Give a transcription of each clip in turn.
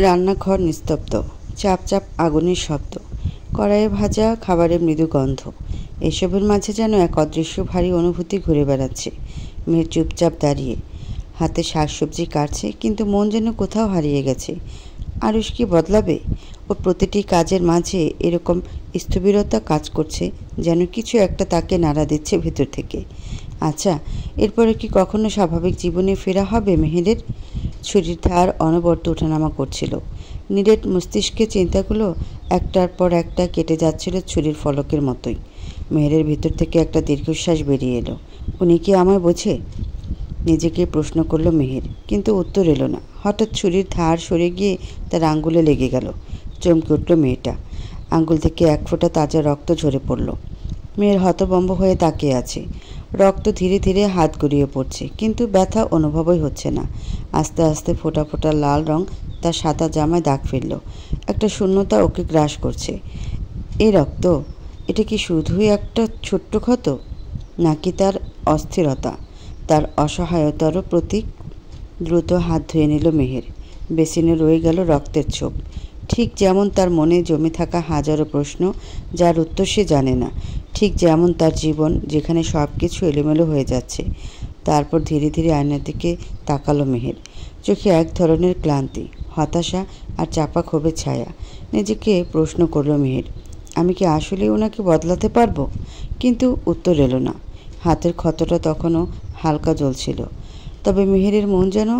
রান্নাঘর নিস্তব্ধ। চাপ চাপ আগুনের শব্দ, কড়াইয়ে ভাজা খাবারের মৃদু গন্ধ। এসবের মাঝে যেন এক অদৃশ্য ভারী অনুভূতি ঘুরে বেড়াচ্ছে। মেয়ের চুপচাপ দাঁড়িয়ে হাতে শাকসবজি কাটছে, কিন্তু মন যেন কোথাও হারিয়ে গেছে। আরুষ কি বদলাবে? ওর প্রতিটি কাজের মাঝে এরকম স্থবিরতা কাজ করছে, যেন কিছু একটা তাকে নাড়া দিচ্ছে ভেতর থেকে। আচ্ছা, এরপরে কি কখনো স্বাভাবিক জীবনে ফেরা হবে মেহেরের? ছুরির ধার অনবরত ওঠানামা করছিল। নিরেট মস্তিষ্কে চিন্তাগুলো একটার পর একটা কেটে যাচ্ছিল ছুরির ফলকের মতোই। মেহেরের ভিতর থেকে একটা দীর্ঘশ্বাস বেরিয়ে এলো। উনি কি আমায় বোঝে? নিজেকে প্রশ্ন করলো মেহের, কিন্তু উত্তর এলো না। হঠাৎ ছুরির ধার সরে গিয়ে তার আঙ্গুলে লেগে গেল। চমকে উঠল মেয়েটা। আঙ্গুল থেকে এক ফোঁটা তাজা রক্ত ঝরে পড়ল। মেয়ের হতভম্ব হয়ে তাকিয়ে আছে। রক্ত ধীরে ধীরে হাত গড়িয়ে পড়ছে, কিন্তু ব্যথা অনুভবই হচ্ছে না। আস্তে আস্তে ফোঁটা ফোঁটা লাল রং তার সাদা জামায় দাগ ফেলল। একটা শূন্যতা ওকে গ্রাস করছে। এই রক্ত, এটা কি শুধুই একটা ছোট্ট ক্ষত, নাকি তার অস্থিরতা, তার অসহায়তারও প্রতীক? দ্রুত হাত ধুয়ে নিল মেহের। বেসিনে রয়ে গেল রক্তের ছোপ, ঠিক যেমন তার মনে জমে থাকা হাজারো প্রশ্ন, যার উত্তর সে জানে না। ঠিক যেমন তার জীবন, যেখানে সব কিছু এলোমেলো হয়ে যাচ্ছে। তারপর ধীরে ধীরে আয়নার দিকে তাকালো মেহের। চোখে এক ধরনের ক্লান্তি, হতাশা আর চাপা ক্ষোভের ছায়া। নিজেকে প্রশ্ন করল মেহের, আমি কি আসলে ওনাকে বদলাতে পারবো? কিন্তু উত্তর এলো না। হাতের ক্ষতটা তখনও হালকা জ্বলছিল, তবে মেহেরের মন যেন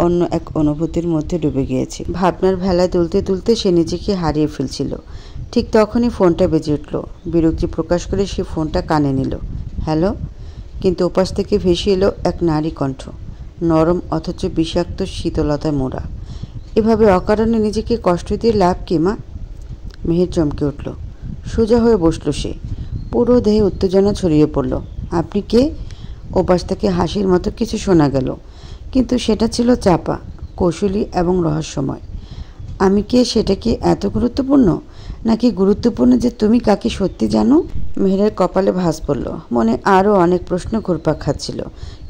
অন্য এক অনুভূতির মধ্যে ডুবে গিয়েছে। ভাবনার ভেলায় দুলতে দুলতে সে নিজেকে হারিয়ে ফেলছিল। ঠিক তখনই ফোনটা বেজে উঠল। বিরক্তি প্রকাশ করে সে ফোনটা কানে নিল। হ্যালো? কিন্তু ওপাশ থেকে ভেসে এলো এক নারী কণ্ঠ, নরম অথচ বিষাক্ত শীতলতায় মোড়া। এভাবে অকারণে নিজেকে কষ্ট দিয়ে লাভ কি মা? মেহের চমকে উঠল। সোজা হয়ে বসল সে। পুরো দেহে উত্তেজনা ছড়িয়ে পড়ল। আপনি কে? ওপাশ থেকে হাসির মতো কিছু শোনা গেল, কিন্তু সেটা ছিল চাপা, কৌশলী এবং রহস্যময়। আমি কে সেটা কি এত গুরুত্বপূর্ণ, নাকি গুরুত্বপূর্ণ যে তুমি কাকে সত্যি জানো? মেহেরের কপালে ভাঁজ পড়ল। মনে আরও অনেক প্রশ্ন ঘুরপাক খাচ্ছিল,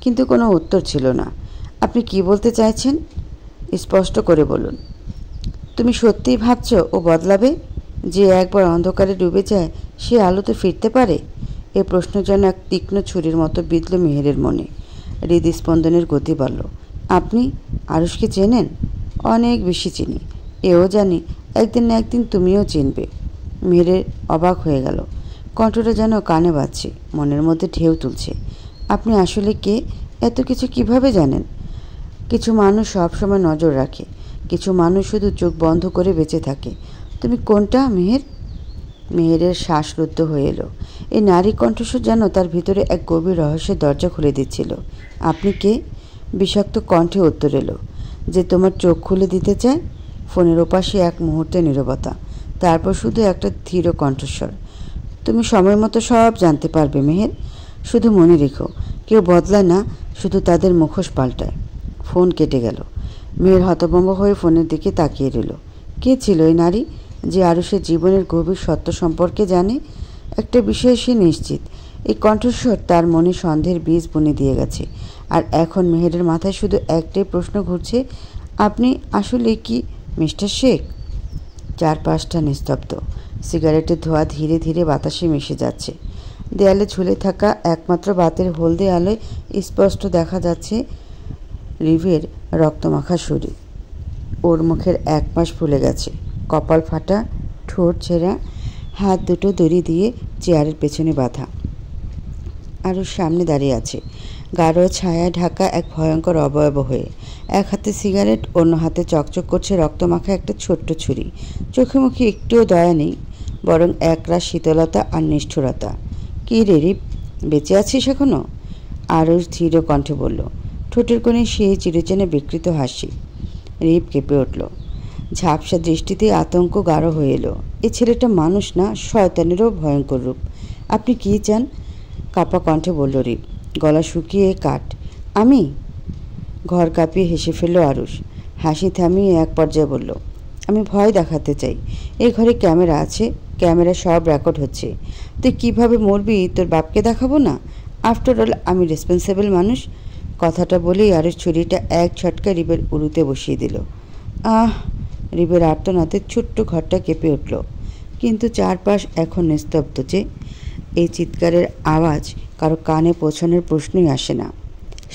কিন্তু কোনো উত্তর ছিল না। আপনি কি বলতে চাইছেন? স্পষ্ট করে বলুন। তুমি সত্যিই ভাবছ ও বদলাবে? যে একবার অন্ধকারে ডুবে যায়, সে আলোতে ফিরতে পারে? এ প্রশ্ন যেন এক তীক্ষ্ণ ছুরির মতো বিঁধল মেহেরের মনে। হৃদস্পন্দনের গতি বাড়ল। আপনি আরুষকে চেনেন? অনেক বেশি চিনি। এও জানি একদিন না একদিন তুমিও চিনবে। মেহেরের অবাক হয়ে গেল। কণ্ঠটা যেন কানে বাজছে, মনের মধ্যে ঢেউ তুলছে। আপনি আসলে কে? এত কিছু কিভাবে জানেন? কিছু মানুষ সবসময় নজর রাখে, কিছু মানুষ শুধু চোখ বন্ধ করে বেঁচে থাকে। তুমি কোনটা মেহের? মেহেরের শ্বাসরুদ্ধ হয়ে এলো। এই নারী কণ্ঠস্বর যেন তার ভিতরে এক গভীর রহস্যের দরজা খুলে দিচ্ছিল। আপনি কে? বিষাক্ত কণ্ঠে উত্তর এলো। যে তোমার চোখ খুলে দিতে চায়। ফোনের ওপাশে এক মুহূর্তে নীরবতা, তারপর শুধু একটা ধীর কণ্ঠস্বর। তুমি সময় মতো সব জানতে পারবে মেহের। শুধু মনে রেখো, কেউ বদলায় না, শুধু তাদের মুখোশ পাল্টায়। ফোন কেটে গেল। মেয়ের হতভম্ব হয়ে ফোনের দিকে তাকিয়ে রইল। কে ছিল এই নারী, যে আরুষের জীবনের গভীর সত্য সম্পর্কে জানে? একটা বিষয়ে সে নিশ্চিত, এই কণ্ঠস্বর তার মনে সন্দেহের বীজ বুনে দিয়ে গেছে। আর এখন মেহেরের মাথায় শুধু একটাই প্রশ্ন ঘুরছে, আপনি আসলে কি মিস্টার শেখ? চারপাশটা নিস্তব্ধ। সিগারেটের ধোঁয়া ধীরে ধীরে বাতাসে মিশে যাচ্ছে। দেয়ালে ঝুলে থাকা একমাত্র বাতের হলদে আলোয় স্পষ্ট দেখা যাচ্ছে রিভের রক্তমাখা শরীর। ওর মুখের এক পাশ ফুলে গেছে, কপাল ফাটা, ঠোঁট ছেঁড়া, হাত দুটো দড়ি দিয়ে চেয়ারের পেছনে বাঁধা। আরও সামনে দাঁড়িয়ে আছে, গাঢ় ছায়ায় ঢাকা এক ভয়ঙ্কর অবয়ব হয়ে। এক হাতে সিগারেট, অন্য হাতে চকচক করছে রক্তমাখা একটা ছোট্ট ছুরি। চোখে মুখে একটুও দয়া নেই, বরং একরাশ শীতলতা আর নিষ্ঠুরতা। কী রে রিপ, বেঁচে আছিস এখনো? আরও ধীর কণ্ঠে বলল, ঠোঁটের কোণে সেই চিরচেনা বিকৃত হাসি। রিপ কেঁপে উঠল। ঝাপসা দৃষ্টিতে আতঙ্ক গাঢ় হয়ে এলো। এ ছেলেটা মানুষ না, শয়তানেরও ভয়ঙ্কর রূপ। আপনি কী চান? কাপা কণ্ঠে বলল রিপ, গলা শুকিয়ে কাঠ। আমি? ঘর কাঁপিয়ে হেসে ফেলল আরুষ। হাসি থামিয়ে এক পর্যায়ে বলল, আমি ভয় দেখাতে চাই। এই ঘরে ক্যামেরা আছে, ক্যামেরা সব রেকর্ড হচ্ছে। তুই কিভাবে মরবি তোর বাপকে দেখাবো না? আফটার অল আমি রেসপন্সিবল মানুষ। কথাটা বলেই আরুষ ছুরিটা এক ঝটকা রিপের উরুতে বসিয়ে দিল। আহ! রিবের আর্তনাদে ছোট্ট ঘরটা কেঁপে উঠল, কিন্তু চারপাশ এখন নিস্তব্ধ যে এই চিৎকারের আওয়াজ কারো কানে পৌঁছানোর প্রশ্নই আসে না।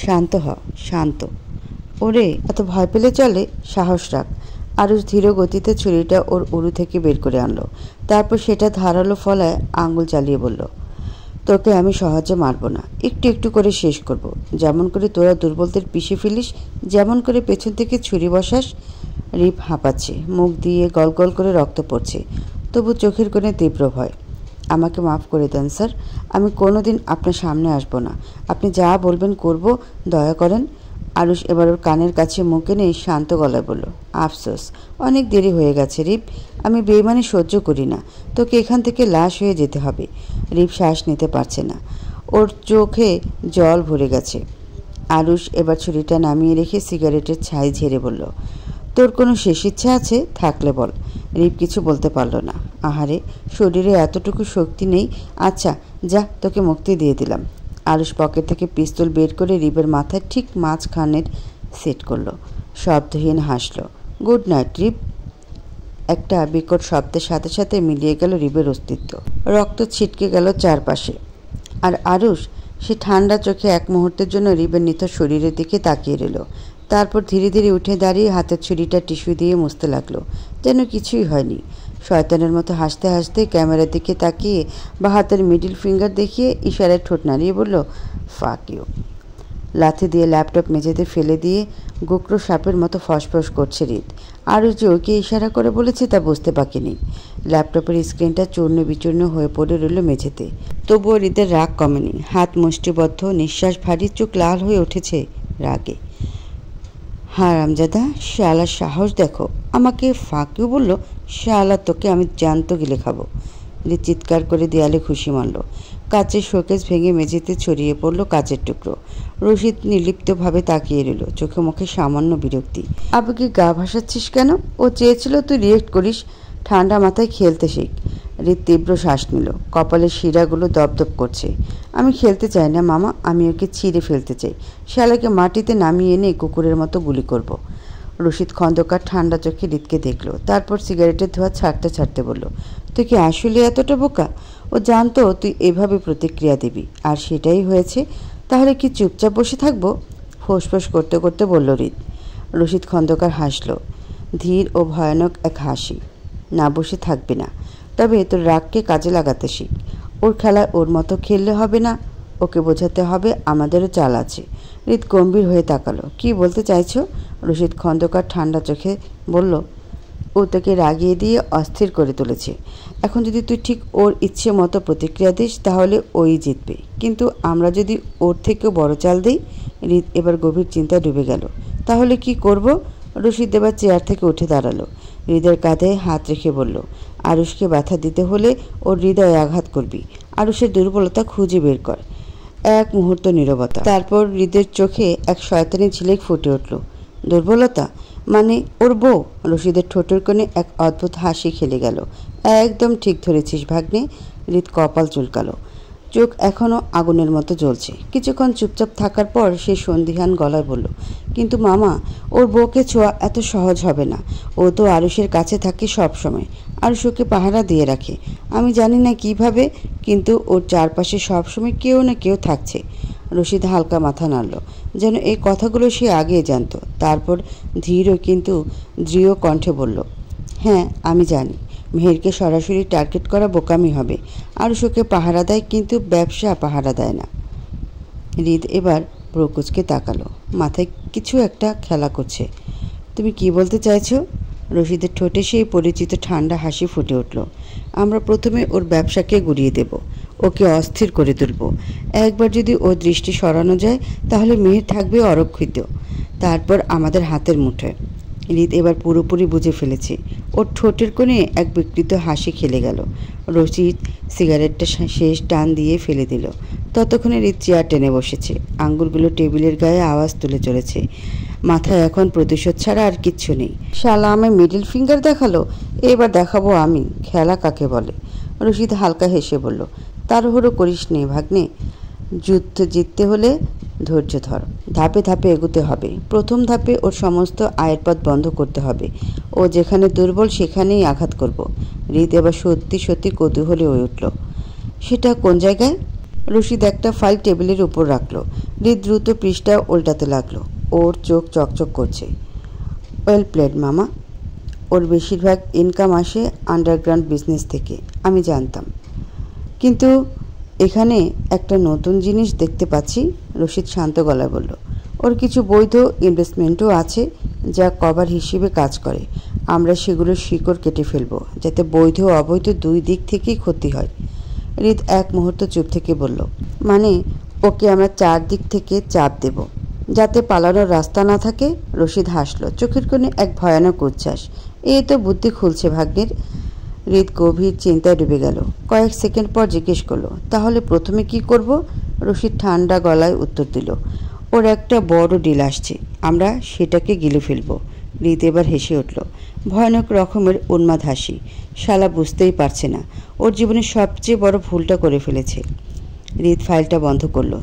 শান্ত হ, শান্ত। ওরে, এত ভয় পেলে চলে, সাহস রাখ। আরুষ ধীর গতিতে ছুরিটা ওর উরু থেকে বের করে আনলো। তারপর সেটা ধারালো ফলায় আঙুল চালিয়ে বলল, তোকে আমি সহজে মারব না, একটু একটু করে শেষ করব। যেমন করে তোরা দুর্বলদের পিষে ফেলিস, যেমন করে পেছন থেকে ছুরি বসাস। রিপ হাঁপাচ্ছে, মুখ দিয়ে গল গল করে রক্ত পড়ছে, তবু চোখের কোণে তীব্র ভয়। আমাকে মাফ করে দেন স্যার, আমি কোনো দিন আপনার সামনে আসব না। আপনি যা বলবেন করব, দয়া করেন। আরুষ এবার ওর কানের কাছে মুখ এনে শান্ত গলায় বলল, আফসোস, অনেক দেরি হয়ে গেছে রিপ। আমি বেইমানি সহ্য করি না, তোকে এখান থেকে লাশ হয়ে যেতে হবে। রিপ শ্বাস নিতে পারছে না, ওর চোখে জল ভরে গেছে। আরুষ এবার ছুরিটা নামিয়ে রেখে সিগারেটের ছাই ঝেড়ে বলল, তোর কোনো শেষ ইচ্ছা আছে? থাকলে বল। রিপ কিছু বলতে পারল না। আহারে, শরীরে এতটুকু শক্তি নেই। আচ্ছা যা, তোকে মুক্তি দিয়ে দিলাম। আরুষ পকেট থেকে পিস্তল বের করে রিপের মাথায় ঠিক মাঝখানের সেট করলো। শব্দহীন হাসল। গুড নাইট রিপ। একটা বিকট শব্দের সাথে সাথে মিলিয়ে গেল রিপের অস্তিত্ব। রক্ত ছিটকে গেল চারপাশে। আর আরুষ সে ঠান্ডা চোখে এক মুহূর্তের জন্য রিপের নিথর শরীরের দিকে তাকিয়ে রইল। তারপর ধীরে ধীরে উঠে দাঁড়িয়ে হাতের ছুরিটা টিস্যু দিয়ে মুছতে লাগলো, যেন কিছুই হয়নি। শয়তানের মতো হাসতে হাসতে ক্যামেরার দিকে তাকিয়ে বা হাতের মিডিল ফিঙ্গার দেখিয়ে ইশারায় ঠোঁট নাড়িয়ে বলল, ফাক ইউ। লাথি দিয়ে ল্যাপটপ মেঝেতে ফেলে দিয়ে গোকরো সাপের মতো ফসফস করছে হৃদ। আরও যে ওকে ইশারা করে বলেছে তা বুঝতে বাকি ল্যাপটপের স্ক্রিনটা চূর্ণ বিচূর্ণ হয়ে পড়ে রইল মেঝেতে। তবুও হৃদের রাগ কমেনি। হাত মুষ্টিবদ্ধ, নিঃশ্বাস ভারী, চোখ লাল হয়ে উঠেছে রাগে। হারামজাদা, শালার সাহস দেখো, আমাকে ফাঁকিও বলল। শালা, তোকে আমি জ্যান্ত গিলে খাবো। হৃদ চিৎকার করে দেয়ালে খুশি মারল। কাচের শোকেস ভেঙে মেঝেতে ছড়িয়ে পড়ল কাচের টুকরো। রশিদ নির্লিপ্তভাবে তাকিয়ে রইল, চোখে মুখে সামান্য বিরক্তি। আবেগে গা ভাসাচ্ছিস কেন? ও চেয়েছিল তুই রিয়েক্ট করিস। ঠান্ডা মাথায় খেলতে শিখ। হৃদ তীব্র শ্বাস নিল, কপালের শিরাগুলো দপদপ করছে। আমি খেলতে চাই না মামা, আমি ওকে ছিঁড়ে ফেলতে চাই। শালাকে মাটিতে নামিয়ে এনে কুকুরের মতো গুলি করব। রশিদ খন্দকার ঠান্ডা চোখে হৃদকে দেখল, তারপর সিগারেটের ধোঁয়া ছাড়তে ছাড়তে বলল, তুই কি আসলে এতটা বোকা? ও জানতো তুই এভাবে প্রতিক্রিয়া দিবি, আর সেটাই হয়েছে। তাহলে কি চুপচাপ বসে থাকবো? ফোঁসফোঁস করতে করতে বলল হৃদ। রশিদ খন্দকার হাসল, ধীর ও ভয়ানক এক হাসি। না, বসে থাকবে না, তবে তোর রাগকে কাজে লাগাতে শিখ। ওর খেলায় ওর মতো খেললে হবে না, ওকে বোঝাতে হবে আমাদেরও চাল আছে। হৃদ গম্ভীর হয়ে তাকালো। কি বলতে চাইছো? রশিদ খন্দকার ঠান্ডা চোখে বলল, ও তোকে রাগিয়ে দিয়ে অস্থির করে তুলেছে। এখন যদি তুই ঠিক ওর ইচ্ছে মতো প্রতিক্রিয়া দিস তাহলে ওই জিতবে, কিন্তু আমরা যদি ওর থেকেও বড় চাল দিই। হৃদ এবার গভীর চিন্তায় ডুবে গেল। তাহলে কি করব? রশিদ এবার চেয়ার থেকে উঠে দাঁড়ালো। হৃদের কাঁধে হাত রেখে বলল, আরুষকে ব্যথা দিতে হলে ওর হৃদয়ে আঘাত করবি। আরুষের দুর্বলতা খুঁজে বের কর। এক মুহূর্ত নীরবতা, তারপর হৃদের চোখে এক শয়তানি ঝিলিক ফুটে উঠল। দুর্বলতা মানে ওর বউ? রশিদের ঠোঁটের কোণে এক অদ্ভুত হাসি খেলে গেল। একদম ঠিক ধরেছিস ভাগ্নে। হৃদ কপাল চুলকালো, চোখ এখনও আগুনের মতো জ্বলছে। কিছুক্ষণ চুপচাপ থাকার পর সে সন্দিহান গলায় বলল, কিন্তু মামা, ওর বউকে ছোঁয়া এত সহজ হবে না। ও তো আরুষের কাছে থাকে সব সময়, আরুষ ওকে পাহারা দিয়ে রাখে। আমি জানি না কিভাবে, কিন্তু ওর চারপাশে সবসময় কেউ না কেউ থাকছে। রশিদ হালকা মাথা নাড়ল, যেন এই কথাগুলো সে আগেই জানত। তারপর ধীর কিন্তু দৃঢ় কণ্ঠে বলল, হ্যাঁ আমি জানি। মেহেরকে সরাসরি টার্গেট করা বোকামি হবে। আরুষ ওকে পাহারা দেয়, কিন্তু ব্যবসা পাহারা দেয় না। হৃদ এবার প্রকুচকে তাকালো, মাথায় কিছু একটা খেলা করছে। তুমি কি বলতে চাইছো? রশিদের ঠোঁটে সেই পরিচিত ঠান্ডা হাসি ফুটে উঠল। আমরা প্রথমে ওর ব্যবসাকে গুড়িয়ে দেব, ওকে অস্থির করে তুলব। একবার যদি ওর দৃষ্টি সরানো যায় তাহলে মেহের থাকবে অরক্ষিত, তারপর আমাদের হাতের মুঠোয়। হৃদ এবার পুরোপুরি বুঝে ফেলেছে। ওর ঠোঁটের কোণে এক বিকৃত হাসি খেলে গেল। রশিদ সিগারেটটা শেষ টান দিয়ে ফেলে দিল। ততক্ষণে হৃদ চেয়ার টেনে বসেছে, আঙ্গুলগুলো টেবিলের গায়ে আওয়াজ তুলে চলেছে। মাথায় এখন প্রতিশোধ ছাড়া আর কিচ্ছু নেই। শালা আমায় মিডিল ফিঙ্গার দেখালো, এবার দেখাবো আমি খেলা কাকে বলে। রশিদ হালকা হেসে বলল, তাড়াহুড়ো করিস নে ভাগ্নে, যুদ্ধ জিততে হলে ধৈর্য ধর, ধাপে ধাপে এগোতে হবে। প্রথম ধাপে ওর সমস্ত আয়ের পথ বন্ধ করতে হবে। ও যেখানে দুর্বল সেখানেই আঘাত করব। হৃদ এবার সত্যি সত্যি কৌতূহলী হয়ে উঠল। সেটা কোন জায়গায়? রশিদ একটা ফাইল টেবিলের উপর রাখলো। হৃদ দ্রুত পৃষ্ঠা উল্টাতে লাগলো। ওর চোখ চকচক করছে। ওয়েল প্লেড মামা। ওর বেশিরভাগ ইনকাম আসে আন্ডারগ্রাউন্ড বিজনেস থেকে, আমি জানতাম। কিন্তু এখানে একটা নতুন জিনিস দেখতে পাচ্ছি, রশিদ শান্ত গলায় বলল। ওর কিছু বৈধ ইনভেস্টমেন্টও আছে যা কভার হিসেবে কাজ করে। আমরা সেগুলোর শিকড় কেটে ফেলব, যাতে বৈধ ও অবৈধ দুই দিক থেকেই ক্ষতি হয়। হৃদ এক মুহূর্ত চুপ থেকে বলল, মানে ওকে আমরা চারদিক থেকে চাপ দেব, যাতে পালানোর রাস্তা না থাকে? রশিদ হাসল, চোখের কোণে এক ভয়ানক উচ্ছ্বাস। এই তো বুদ্ধি খুলছে ভাগ্নের। হৃদ গভীর চিন্তায় ডুবে গেল। কয়েক সেকেন্ড পর জিজ্ঞেস করলো, তাহলে প্রথমে কি করব? রশিদ ঠান্ডা গলায় উত্তর দিল, ওর একটা বড় ডিল আসছে, আমরা সেটাকে গিলে ফেলব। হৃদ এবার হেসে উঠল, ভয়ানক রকমের উন্মাদ হাসি। শালা বুঝতেই পারছে না ওর জীবনের সবচেয়ে বড় ভুলটা করে ফেলেছে। হৃদ ফাইলটা বন্ধ করলো।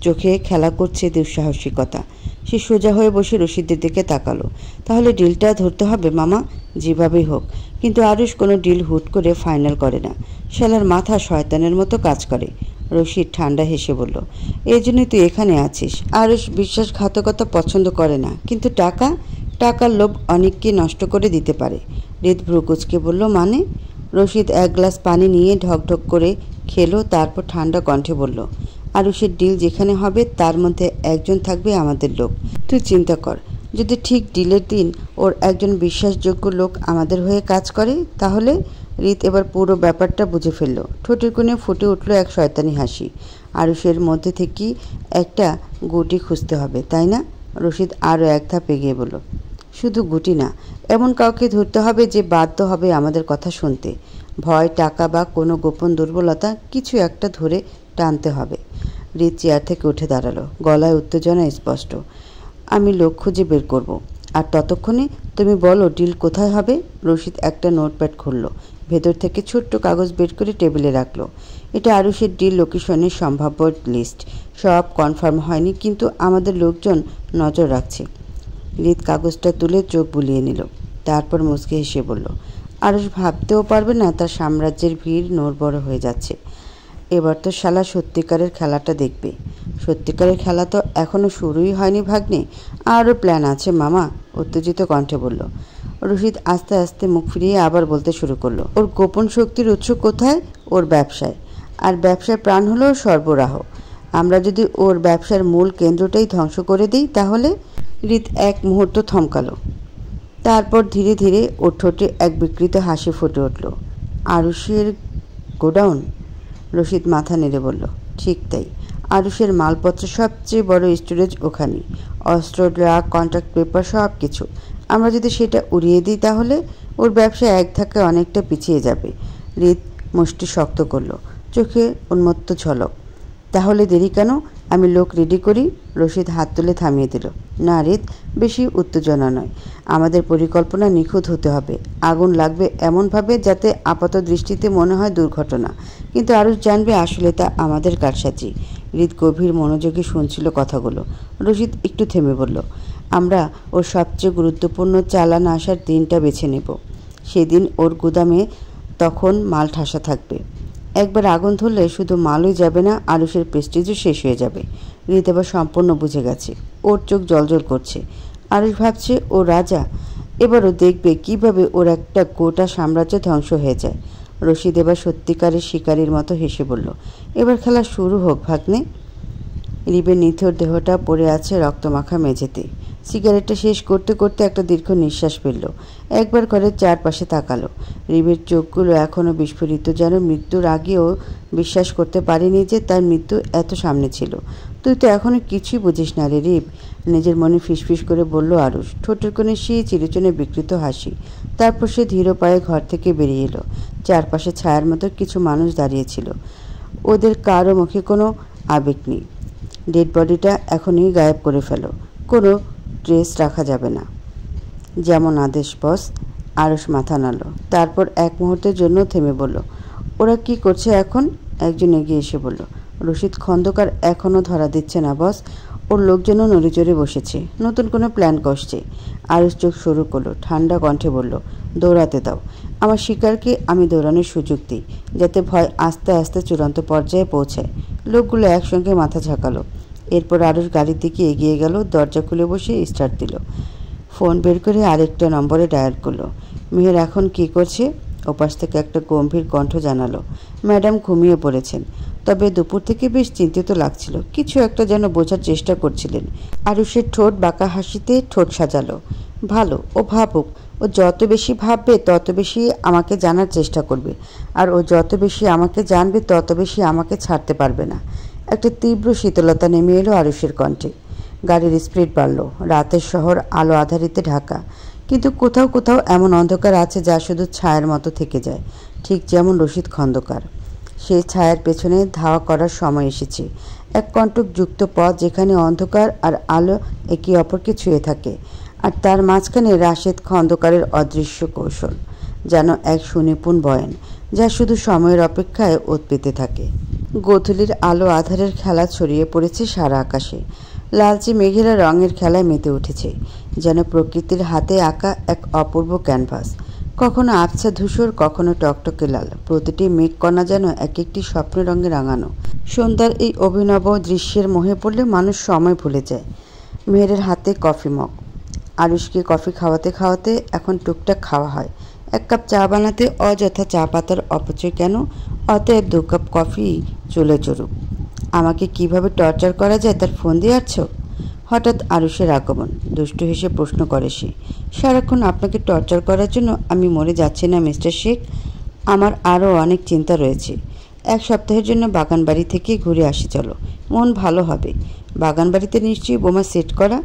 চোখে খেলা করছে দুঃসাহসিকতা। সে সোজা হয়ে বসে রশিদের দিকে তাকালো। তাহলে ডিলটা ধরতে হবে মামা, যেভাবেই হোক। কিন্তু আরুষ কোনো ডিল হুট করে ফাইনাল করে না। শালার মাথা শয়তানের মতো কাজ করে। রশিদ ঠান্ডা হেসে বলল, এই জন্যই তুই এখানে আছিস। আরুষ বিশ্বাসঘাতকতা পছন্দ করে না, কিন্তু টাকার লোভ অনেককে নষ্ট করে দিতে পারে। হৃদ ভ্রুকুচকে বলল, মানে? রশিদ এক গ্লাস পানি নিয়ে ঢকঢক করে খেলো, তারপর ঠান্ডা কণ্ঠে বলল, আরুষের ডিল যেখানে হবে তার মধ্যে একজন থাকবে আমাদের লোক। তুই চিন্তা কর, যদি ঠিক ডিলের দিন ওর একজন বিশ্বাসযোগ্য লোক আমাদের হয়ে কাজ করে তাহলে? হৃদ এবার পুরো ব্যাপারটা বুঝে ফেলল। ঠোঁটের কোণে ফুটে উঠল এক শয়তানি হাসি। আরুষের মধ্যে থেকেই একটা গুটি খুঁজতে হবে, তাই না? রশিদ আরও এক ধাপ এগিয়ে বলল, শুধু গুটি না, এমন কাউকে ধরতে হবে যে বাধ্য হবে আমাদের কথা শুনতে। ভয়, টাকা বা কোনো গোপন দুর্বলতা, কিছু একটা ধরে টানতে হবে। হৃদ চেয়ার থেকে উঠে দাঁড়ালো, গলায় উত্তেজনা স্পষ্ট। আমি লোক খুঁজে বের করব, আর ততক্ষণে তুমি বলো ডিল কোথায় হবে? রশিদ একটা নোটপ্যাড খুলল, ভেতর থেকে ছোট্ট কাগজ বের করে টেবিলে রাখলো। এটা আরুষের ডিল লোকেশনের সম্ভাব্য লিস্ট। সব কনফার্ম হয়নি, কিন্তু আমাদের লোকজন নজর রাখছে। হৃদ কাগজটা তুলে চোখ বুলিয়ে নিল, তারপর মুচকে হেসে বলল, আরুষ ভাবতেও পারবে না তার সাম্রাজ্যের ভিড় নড়বড় হয়ে যাচ্ছে। এবার তো শালা সত্যিকারের খেলাটা দেখবে। সত্যিকারের খেলা তো এখনও শুরুই হয়নি ভাগ্নে, আরও প্ল্যান আছে মামা, উত্তেজিত কণ্ঠে বলল। রশিদ আস্তে আস্তে মুখ ফিরিয়ে আবার বলতে শুরু করলো, ওর গোপন শক্তির উৎস কোথায়? ওর ব্যবসায়। আর ব্যবসার প্রাণ হলো সরবরাহ। আমরা যদি ওর ব্যবসার মূল কেন্দ্রটাই ধ্বংস করে দিই তাহলে? হৃদ এক মুহূর্ত থমকালো, তারপর ধীরে ধীরে ওর ঠোঁটে এক বিকৃত হাসি ফুটে উঠল। আরুষের গোডাউন? রশিদ মাথা নেড়ে বলল, ঠিক তাই। আরুষের মালপত্র সবচেয়ে বড় স্টোরেজ ওখানেই, অস্ত্র, ড্রাগ, কন্ট্রাক্ট পেপার, সব কিছু। আমরা যদি সেটা উড়িয়ে দিই তাহলে ওর ব্যবসা এক ধাক্কায় অনেকটা পিছিয়ে যাবে। হৃদ মুষ্টি শক্ত করলো, চোখে উন্মত্ত ঝলক। তাহলে দেরি কেন? আমি লোক রেডি করি। রশিদ হাত তুলে থামিয়ে দিল, না হৃদ, বেশি উত্তেজনা নয়। আমাদের পরিকল্পনা নিখুঁত হতে হবে। আগুন লাগবে এমনভাবে যাতে আপাত দৃষ্টিতে মনে হয় দুর্ঘটনা, কিন্তু আরুষ জানবে আসলে তা আমাদের কারসাজি। হৃদ গভীর মনোযোগে শুনছিল কথাগুলো। রশিদ একটু থেমে বলল, আমরা ওর সবচেয়ে গুরুত্বপূর্ণ চালান আসার দিনটা বেছে নেব। সেদিন ওর গুদামে তখন মাল ঠাসা থাকবে। একবার আগুন ধরলে শুধু মালই যাবে না, আরুষের প্রেস্টিজও শেষ হয়ে যাবে। হৃদ এবার সম্পূর্ণ বুঝে গেছে। ওর চোখ জ্বলজ্বল করছে। আরুষ ভাবছে ও রাজা। এবারও দেখবে কিভাবে ওর একটা গোটা সাম্রাজ্য ধ্বংস হয়ে যায়। রশিদ এবার সত্যিকারের শিকারীর মতো হেসে বলল, এবার খেলা শুরু হোক ভাগ্নে। রিবের নিথর দেহটা পড়ে আছে রক্তমাখা মেঝেতে। সিগারেটটা শেষ করতে করতে একটা দীর্ঘ নিঃশ্বাস ফেলল। একবার ঘরের চারপাশে তাকালো। রিবের চোখগুলো এখনও বিস্ফোরিত, যেন মৃত্যুর আগেও বিশ্বাস করতে পারেনি যে তার মৃত্যু এত সামনে ছিল। তুই তো এখনও কিছুই বুঝিস না রে রিব, নিজের মনে ফিসফিস করে বলল আরুষ, ঠোঁটের কোণে সেই চিরচনে বিকৃত হাসি। তারপর সে ধীর পায়ে ঘর থেকে বেরিয়ে এলো। চারপাশে ছায়ার মতো কিছু মানুষ দাঁড়িয়েছিল। ওদের কারো মুখে কোনো আবেগ নেই। ডেড বডিটা এখনই গায়েব করে ফেলো, কোনো ট্রেস রাখা যাবে না। যেমন আদেশ বস। আরুষ মাথা নাড়ল, তারপর এক মুহূর্তের জন্য থেমে বলল, ওরা কি করছে এখন? একজন এগিয়ে এসে বলল। রশিদ খন্দকার এখনও ধরা দিচ্ছে না বস। ওর লোকজনও নড়িচড়ে বসেছে, নতুন কোনো প্ল্যান কষছে। আরুষ চোখ শুরু করলো, ঠান্ডা কণ্ঠে বলল, দৌড়াতে দাও। আমার শিকারকে আমি দৌড়ানোর সুযোগ দিই, যাতে ভয় আস্তে আস্তে চূড়ান্ত পর্যায়ে পৌঁছায়। লোকগুলো একসঙ্গে মাথা ঝাঁকালো। এরপর আরুষ গাড়ির দিকে এগিয়ে গেল, দরজা খুলে বসে স্টার্ট দিল। ফোন বের করে আরেকটা নম্বরে ডায়াল করলো। মেহের এখন কি করছে? ওপাশ থেকে একটা গম্ভীর কণ্ঠ জানালো, ম্যাডাম ঘুমিয়ে পড়েছেন, তবে দুপুর থেকে বেশ চিন্তিত লাগছিল। কিছু একটা যেন বোঝার চেষ্টা করছিলেন। আরুষের ঠোঁট বাঁকা হাসিতে ঠোঁট সাজালো। ভালো, ও ভাবুক। ও যত বেশি ভাববে তত বেশি আমাকে জানার চেষ্টা করবে, আর ও যত বেশি আমাকে জানবে তত বেশি আমাকে ছাড়তে পারবে না। একটা তীব্র শীতলতা নেমে এলো আরুষের কণ্ঠে। গাড়ির স্পিড বাড়ল। রাতের শহর আলো আধারিতে ঢাকা, কিন্তু কোথাও কোথাও এমন অন্ধকার আছে যা শুধু ছায়ার মতো থেকে যায়, ঠিক যেমন রশিদ খন্দকার। সেই ছায়ার পেছনে ধাওয়া করার সময় এসেছে। এক কণ্টকযুক্ত পথ যেখানে অন্ধকার আর আলো একে অপরকে ছুঁয়ে থাকে, আর তার মাঝখানে রাশেদ খন্দকারের অদৃশ্য কৌশল, যেন এক সুনিপুণ বয়ান যা শুধু সময়ের অপেক্ষায় ওত পেতে থাকে। গোধূলির আলো আধারের খেলা ছড়িয়ে পড়েছে সারা আকাশে। লালচে মেঘেরা রঙের খেলায় মেতে উঠেছে, যেন প্রকৃতির হাতে আঁকা এক অপূর্ব ক্যানভাস। কখনো আবছা ধূসর, কখনো টকটকে লাল। প্রতিটি মেঘকণা যেন এক একটি স্বপ্নের রঙে রাঙানো। সন্ধ্যার এই অভিনব দৃশ্যের মোহে পড়লে মানুষ সময় ভুলে যায়। মেহেরের হাতে কফি মগ। আরুষকে কফি খাওয়াতে খাওয়াতে এখন টুকটাক খাওয়া হয়। এক কাপ চা বানাতে অযথা চা পাতার অপচয় কেন? অতএব 2 কাপ কফি চলে চড়ুক। আমাকে কিভাবে টর্চার করা যায় তার ফোন দিয়ে আছ? হঠাৎ আরুষের আগমন। দুষ্টু হেসে প্রশ্ন করে সে, সারাক্ষণ আপনাকে টর্চার করার জন্য আমি মরে যাচ্ছি না মিস্টার শেখ। আমার আরও অনেক চিন্তা রয়েছে। 1 সপ্তাহের জন্য বাগানবাড়ি থেকে ঘুরে আসি চলো, মন ভালো হবে। বাগানবাড়িতে নিশ্চয়ই বোমা সেট করা,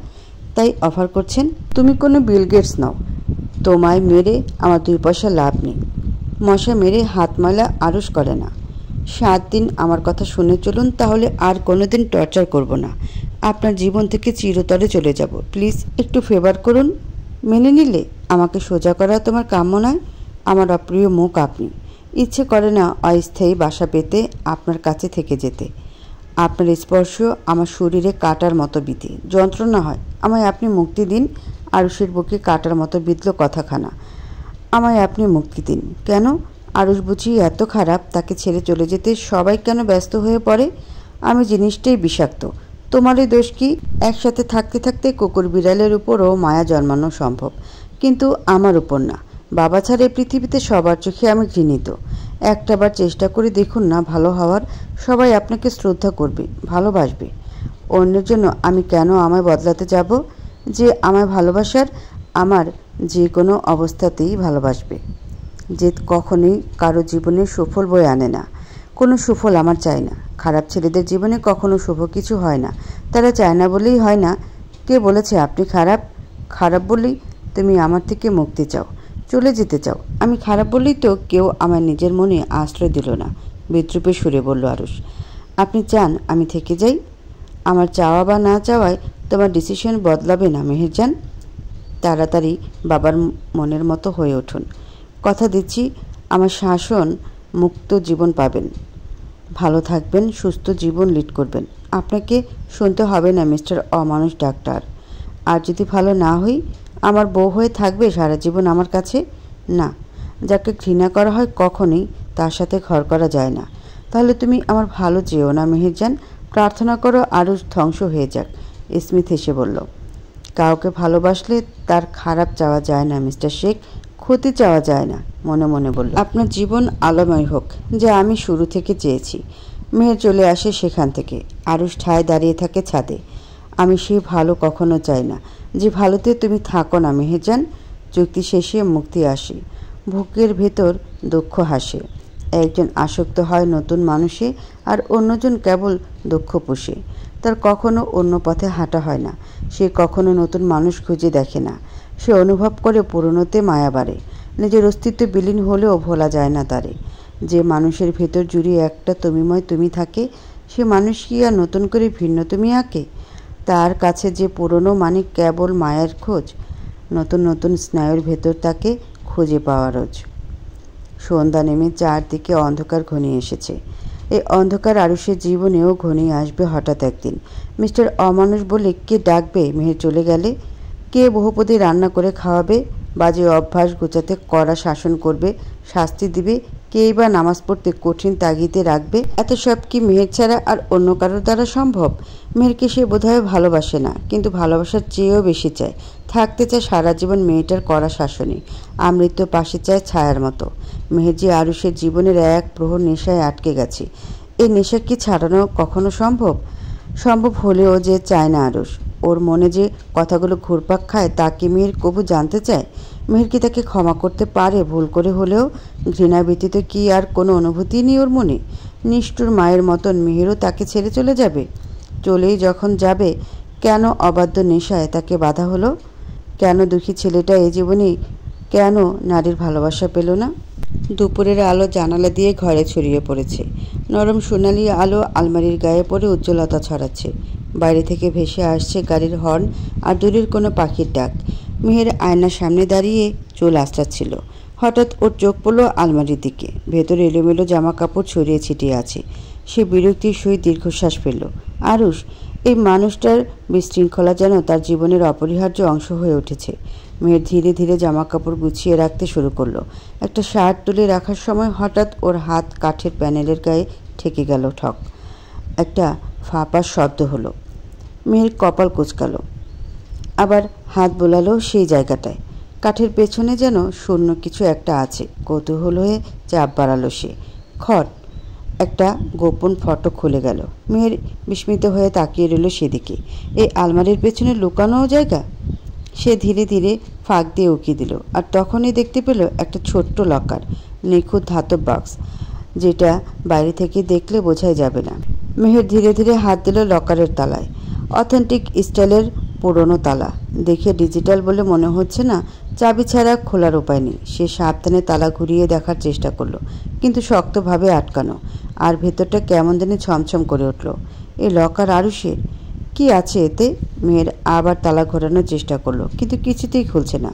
তাই অফার করছেন? তুমি কোনো বিল গেটস নও। তোমায় মেরে আমার 2 পয়সা লাভ নেই। মশা মেরে হাত ময়লা আরুষ করে না। 7 দিন আমার কথা শুনে চলুন, তাহলে আর কোনোদিন টর্চার করব না। আপনার জীবন থেকে চিরতরে চলে যাব। প্লিজ একটু ফেভার করুন। মেনে নিলে? আমাকে সোজা করা তোমার কাম্য নয়। আমার অপ্রিয় মুখ আপনি। ইচ্ছে করে না অস্থায়ী বাসা পেতে আপনার কাছে থেকে যেতে। আপনার স্পর্শ আমার শরীরে কাটার মতো বিধে, যন্ত্রণা হয়। আমায় আপনি মুক্তি দিন। আরুষের বুকে কাটার মতো বিঁধল কথাখানা। আমায় আপনি মুক্তি দিন। কেন? আরুষ বুঝি এত খারাপ? তাকে ছেড়ে চলে যেতে সবাই কেন ব্যস্ত হয়ে পড়ে? আমি জিনিসটাই বিষাক্ত। তোমারই দোষ কি? একসাথে থাকতে থাকতে কুকুর বিড়ালের উপরও মায়া জন্মানো সম্ভব, কিন্তু আমার উপর না। বাবা ছাড়া পৃথিবীতে সবার চোখে আমি ঘৃণিত। একটাবার চেষ্টা করে দেখুন না ভালো হওয়ার। সবাই আপনাকে শ্রদ্ধা করবে, ভালোবাসবে। অন্যের জন্য আমি কেন আমায় বদলাতে যাব? যে আমায় ভালোবাসার, আমার যে কোনো অবস্থাতেই ভালোবাসবে। যে কখনোই কারো জীবনে সুফল বয়ে আনে না। কোনো সুফল আমার চাই না। খারাপ ছেলেদের জীবনে কখনো শুভ কিছু হয় না। তারা চায় না বলেই হয় না। কে বলেছে আপনি খারাপ? খারাপ বলেই তুমি আমার থেকে মুক্তি চাও, চলে যেতে চাও। আমি খারাপ বলেই তো কেউ আমার নিজের মনে আশ্রয় দিল না। বিদ্রুপে সুরে বলল আরুষ। আপনি চান আমি থেকে যাই? আমার চাওয়া বা না চাওয়ায় তোমার ডিসিশন বদলাবে না মেহেরজান। তাড়াতাড়ি বাবার মনের মতো হয়ে উঠুন। কথা দিচ্ছি আমার শাসন মুক্ত জীবন পাবেন। ভালো থাকবেন, সুস্থ জীবন লিড করবেন। আপনাকে শুনতে হবে না মিস্টার অমানুষ ডাক্তার। আর যদি ভালো না হই, আমার বউ হয়ে থাকবে সারা জীবন আমার কাছে? না, যাকে ঘৃণা করা হয় কখনোই তার সাথে ঘর করা যায় না। তাহলে তুমি আমার ভালো চেয়েও না মেহেরজান। প্রার্থনা করো আরুষ ধ্বংস হয়ে যাক। স্মিথ হেসে বলল, কাউকে ভালোবাসলে তার খারাপ চাওয়া যায় না মিস্টার শেখ, ক্ষতি চাওয়া যায় না। মনে মনে বলল, আপনার জীবন আলোময় হোক, যা আমি শুরু থেকে চেয়েছি। মেয়ের চলে আসে সেখান থেকে। আরুষ ঠায় দাঁড়িয়ে থাকে ছাদে। আমি সেই ভালো কখনো চাই না, যে ভালোতে তুমি থাকো না মেহেরজান। চুক্তি শেষে মুক্তি আসে, বুকের ভেতর দুঃখ হাসে। একজন আসক্ত হয় নতুন মানুষে, আর অন্যজন কেবল দুঃখ পুষে। তার কখনো অন্য পথে হাঁটা হয় না। সে কখনো নতুন মানুষ খুঁজে দেখে না। সে অনুভব করে পুরনোতে মায়া বাড়ে। নিজের অস্তিত্ব বিলীন হলেও ভোলা যায় না তারে। যে মানুষের ভেতর জুড়িয়ে একটা তুমিময় তুমি থাকে, সে মানুষ কি আর নতুন করে ভিন্ন তুমি আঁকে? তার কাছে যে পুরনো মানে কেবল মায়ের খোঁজ। নতুন নতুন স্নায়ুর ভেতর তাকে খুঁজে পাওয়া রোজ। সন্ধ্যা নেমে চারদিকে অন্ধকার ঘনিয়ে এসেছে। এই অন্ধকার আরুষের জীবনেও ঘনিয়ে আসবে হঠাৎ একদিন। মিস্টার অমানুষ বলে কে ডাকবে মেহের চলে গেলে? কে বহুপদী রান্না করে খাওয়াবে? বাজে অভ্যাস গোছাতে কড়া শাসন করবে, শাস্তি দিবে? কেই বা নামাজ পড়তে কঠিন তাগিদে রাখবে? এত সব কি মেহের ছাড়া আর অন্য কারোর দ্বারা সম্ভব? মেহেরকে সে বোধহয় ভালোবাসে না, কিন্তু ভালোবাসার চেয়েও বেশি চায়, থাকতে চায় সারা জীবন মেয়েটার কড়া শাসনে, আমৃত্য পাশে চায় ছায়ার মতো। মেহের যে আরুষের জীবনের এক প্রহর নেশায় আটকে গেছে। এই নেশা কি ছাড়ানো কখনো সম্ভব? সম্ভব হলেও যে চায় না আরুষ। ওর মনে যে কথাগুলো ঘুরপাক খায় তা কি মেহের কবু জানতে চায়? মেহের কি তাকে ক্ষমা করতে পারে? ভুল করে হলেও ঘৃণা ব্যতীত কি আর কোনো অনুভূতি নেই ওর মনে? নিষ্ঠুর মায়ের মতন মেহেরও তাকে ছেড়ে চলে যাবে? চলেই যখন যাবে, কেন অবাধ্য নেশায় তাকে বাধা হলো? কেন দুঃখী ছেলেটা এই জীবনে কেন নারীর ভালোবাসা পেল না? দুপুরের আলো জানালা দিয়ে ঘরে ছড়িয়ে পড়েছে। নরম সোনালি আলো আলমারির গায়ে পড়ে উজ্জ্বলতা ছড়াচ্ছে। বাইরে থেকে ভেসে আসছে গাড়ির হর্ন আর দূরের কোনো পাখির ডাক। মেহের আয়নার সামনে দাঁড়িয়ে চুল আঁচড়াচ্ছিল। হঠাৎ ওর চোখ পড়ল আলমারির দিকে। ভেতরে এলোমেলো জামা কাপড় ছড়িয়ে ছিটিয়ে আছে। সে বিরক্তির সহিত দীর্ঘশ্বাস ফেলল। আরুষ, এই মানুষটার বিশৃঙ্খলা যেন তার জীবনের অপরিহার্য অংশ হয়ে উঠেছে। মেয়ের ধীরে ধীরে জামা কাপড় গুছিয়ে রাখতে শুরু করলো। একটা শার্ট তুলে রাখার সময় হঠাৎ ওর হাত কাঠের প্যানেলের গায়ে ঠেকে গেল। ঠক একটা ফাঁপার শব্দ হলো। মেয়ের কপাল কুঁচকালো, আবার হাত বোলালো সেই জায়গাটায়। কাঠের পেছনে যেন শূন্য কিছু একটা আছে। কৌতূহল হয়ে চাপ বাড়ালো সে। খট একটা গোপন ফটো খুলে গেল। মেয়ের বিস্মিত হয়ে তাকিয়ে রইল সেদিকে। এই আলমারির পেছনে লুকানো জায়গা। সে ধীরে ধীরে ফাঁক দিয়ে উকি দিল, আর তখনই দেখতে পেল একটা ছোট্ট লকার, নিখুঁত ধাতব বাক্স, যেটা বাইরে থেকে দেখলে বোঝাই যাবে না। মেহের ধীরে ধীরে হাত দিল লকারের তালায়। অথেন্টিক স্টাইলের পুরনো তালা। দেখে ডিজিটাল বলে মনে হচ্ছে না। চাবি ছাড়া খোলার উপায় নেই। সে সাবধানে তালা ঘুরিয়ে দেখার চেষ্টা করলো, কিন্তু শক্তভাবে আটকানো। আর ভেতরটা কেমন জানি ছমছম করে উঠল। এই লকার আরুষের? কি আছে এতে? মেয়ের আবার তালা ঘোরানোর চেষ্টা করলো, কিন্তু কিছুতেই খুলছে না।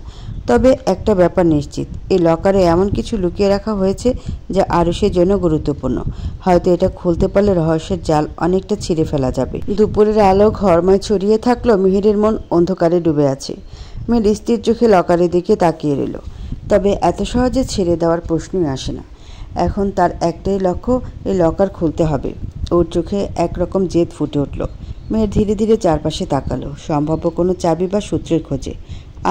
তবে একটা ব্যাপার নিশ্চিত, এই লকারে এমন কিছু লুকিয়ে রাখা হয়েছে যা আরুষের জন্য গুরুত্বপূর্ণ। হয়তো এটা খুলতে পারলে রহস্যের জাল অনেকটা ছিঁড়ে ফেলা যাবে। দুপুরের আলো ঘরময় ছড়িয়ে থাকলেও মেহেরের মন অন্ধকারে ডুবে আছে। মেয়ের স্থির চোখে লকারের দিকে তাকিয়ে রইল। তবে এত সহজে ছেড়ে দেওয়ার প্রশ্নই আসে না। এখন তার একটাই লক্ষ্য, এই লকার খুলতে হবে। ওর চোখে একরকম জেদ ফুটে উঠল। মেয়ের ধীরে ধীরে চারপাশে তাকালো, সম্ভাব্য কোনো চাবি বা সূত্রের খোঁজে।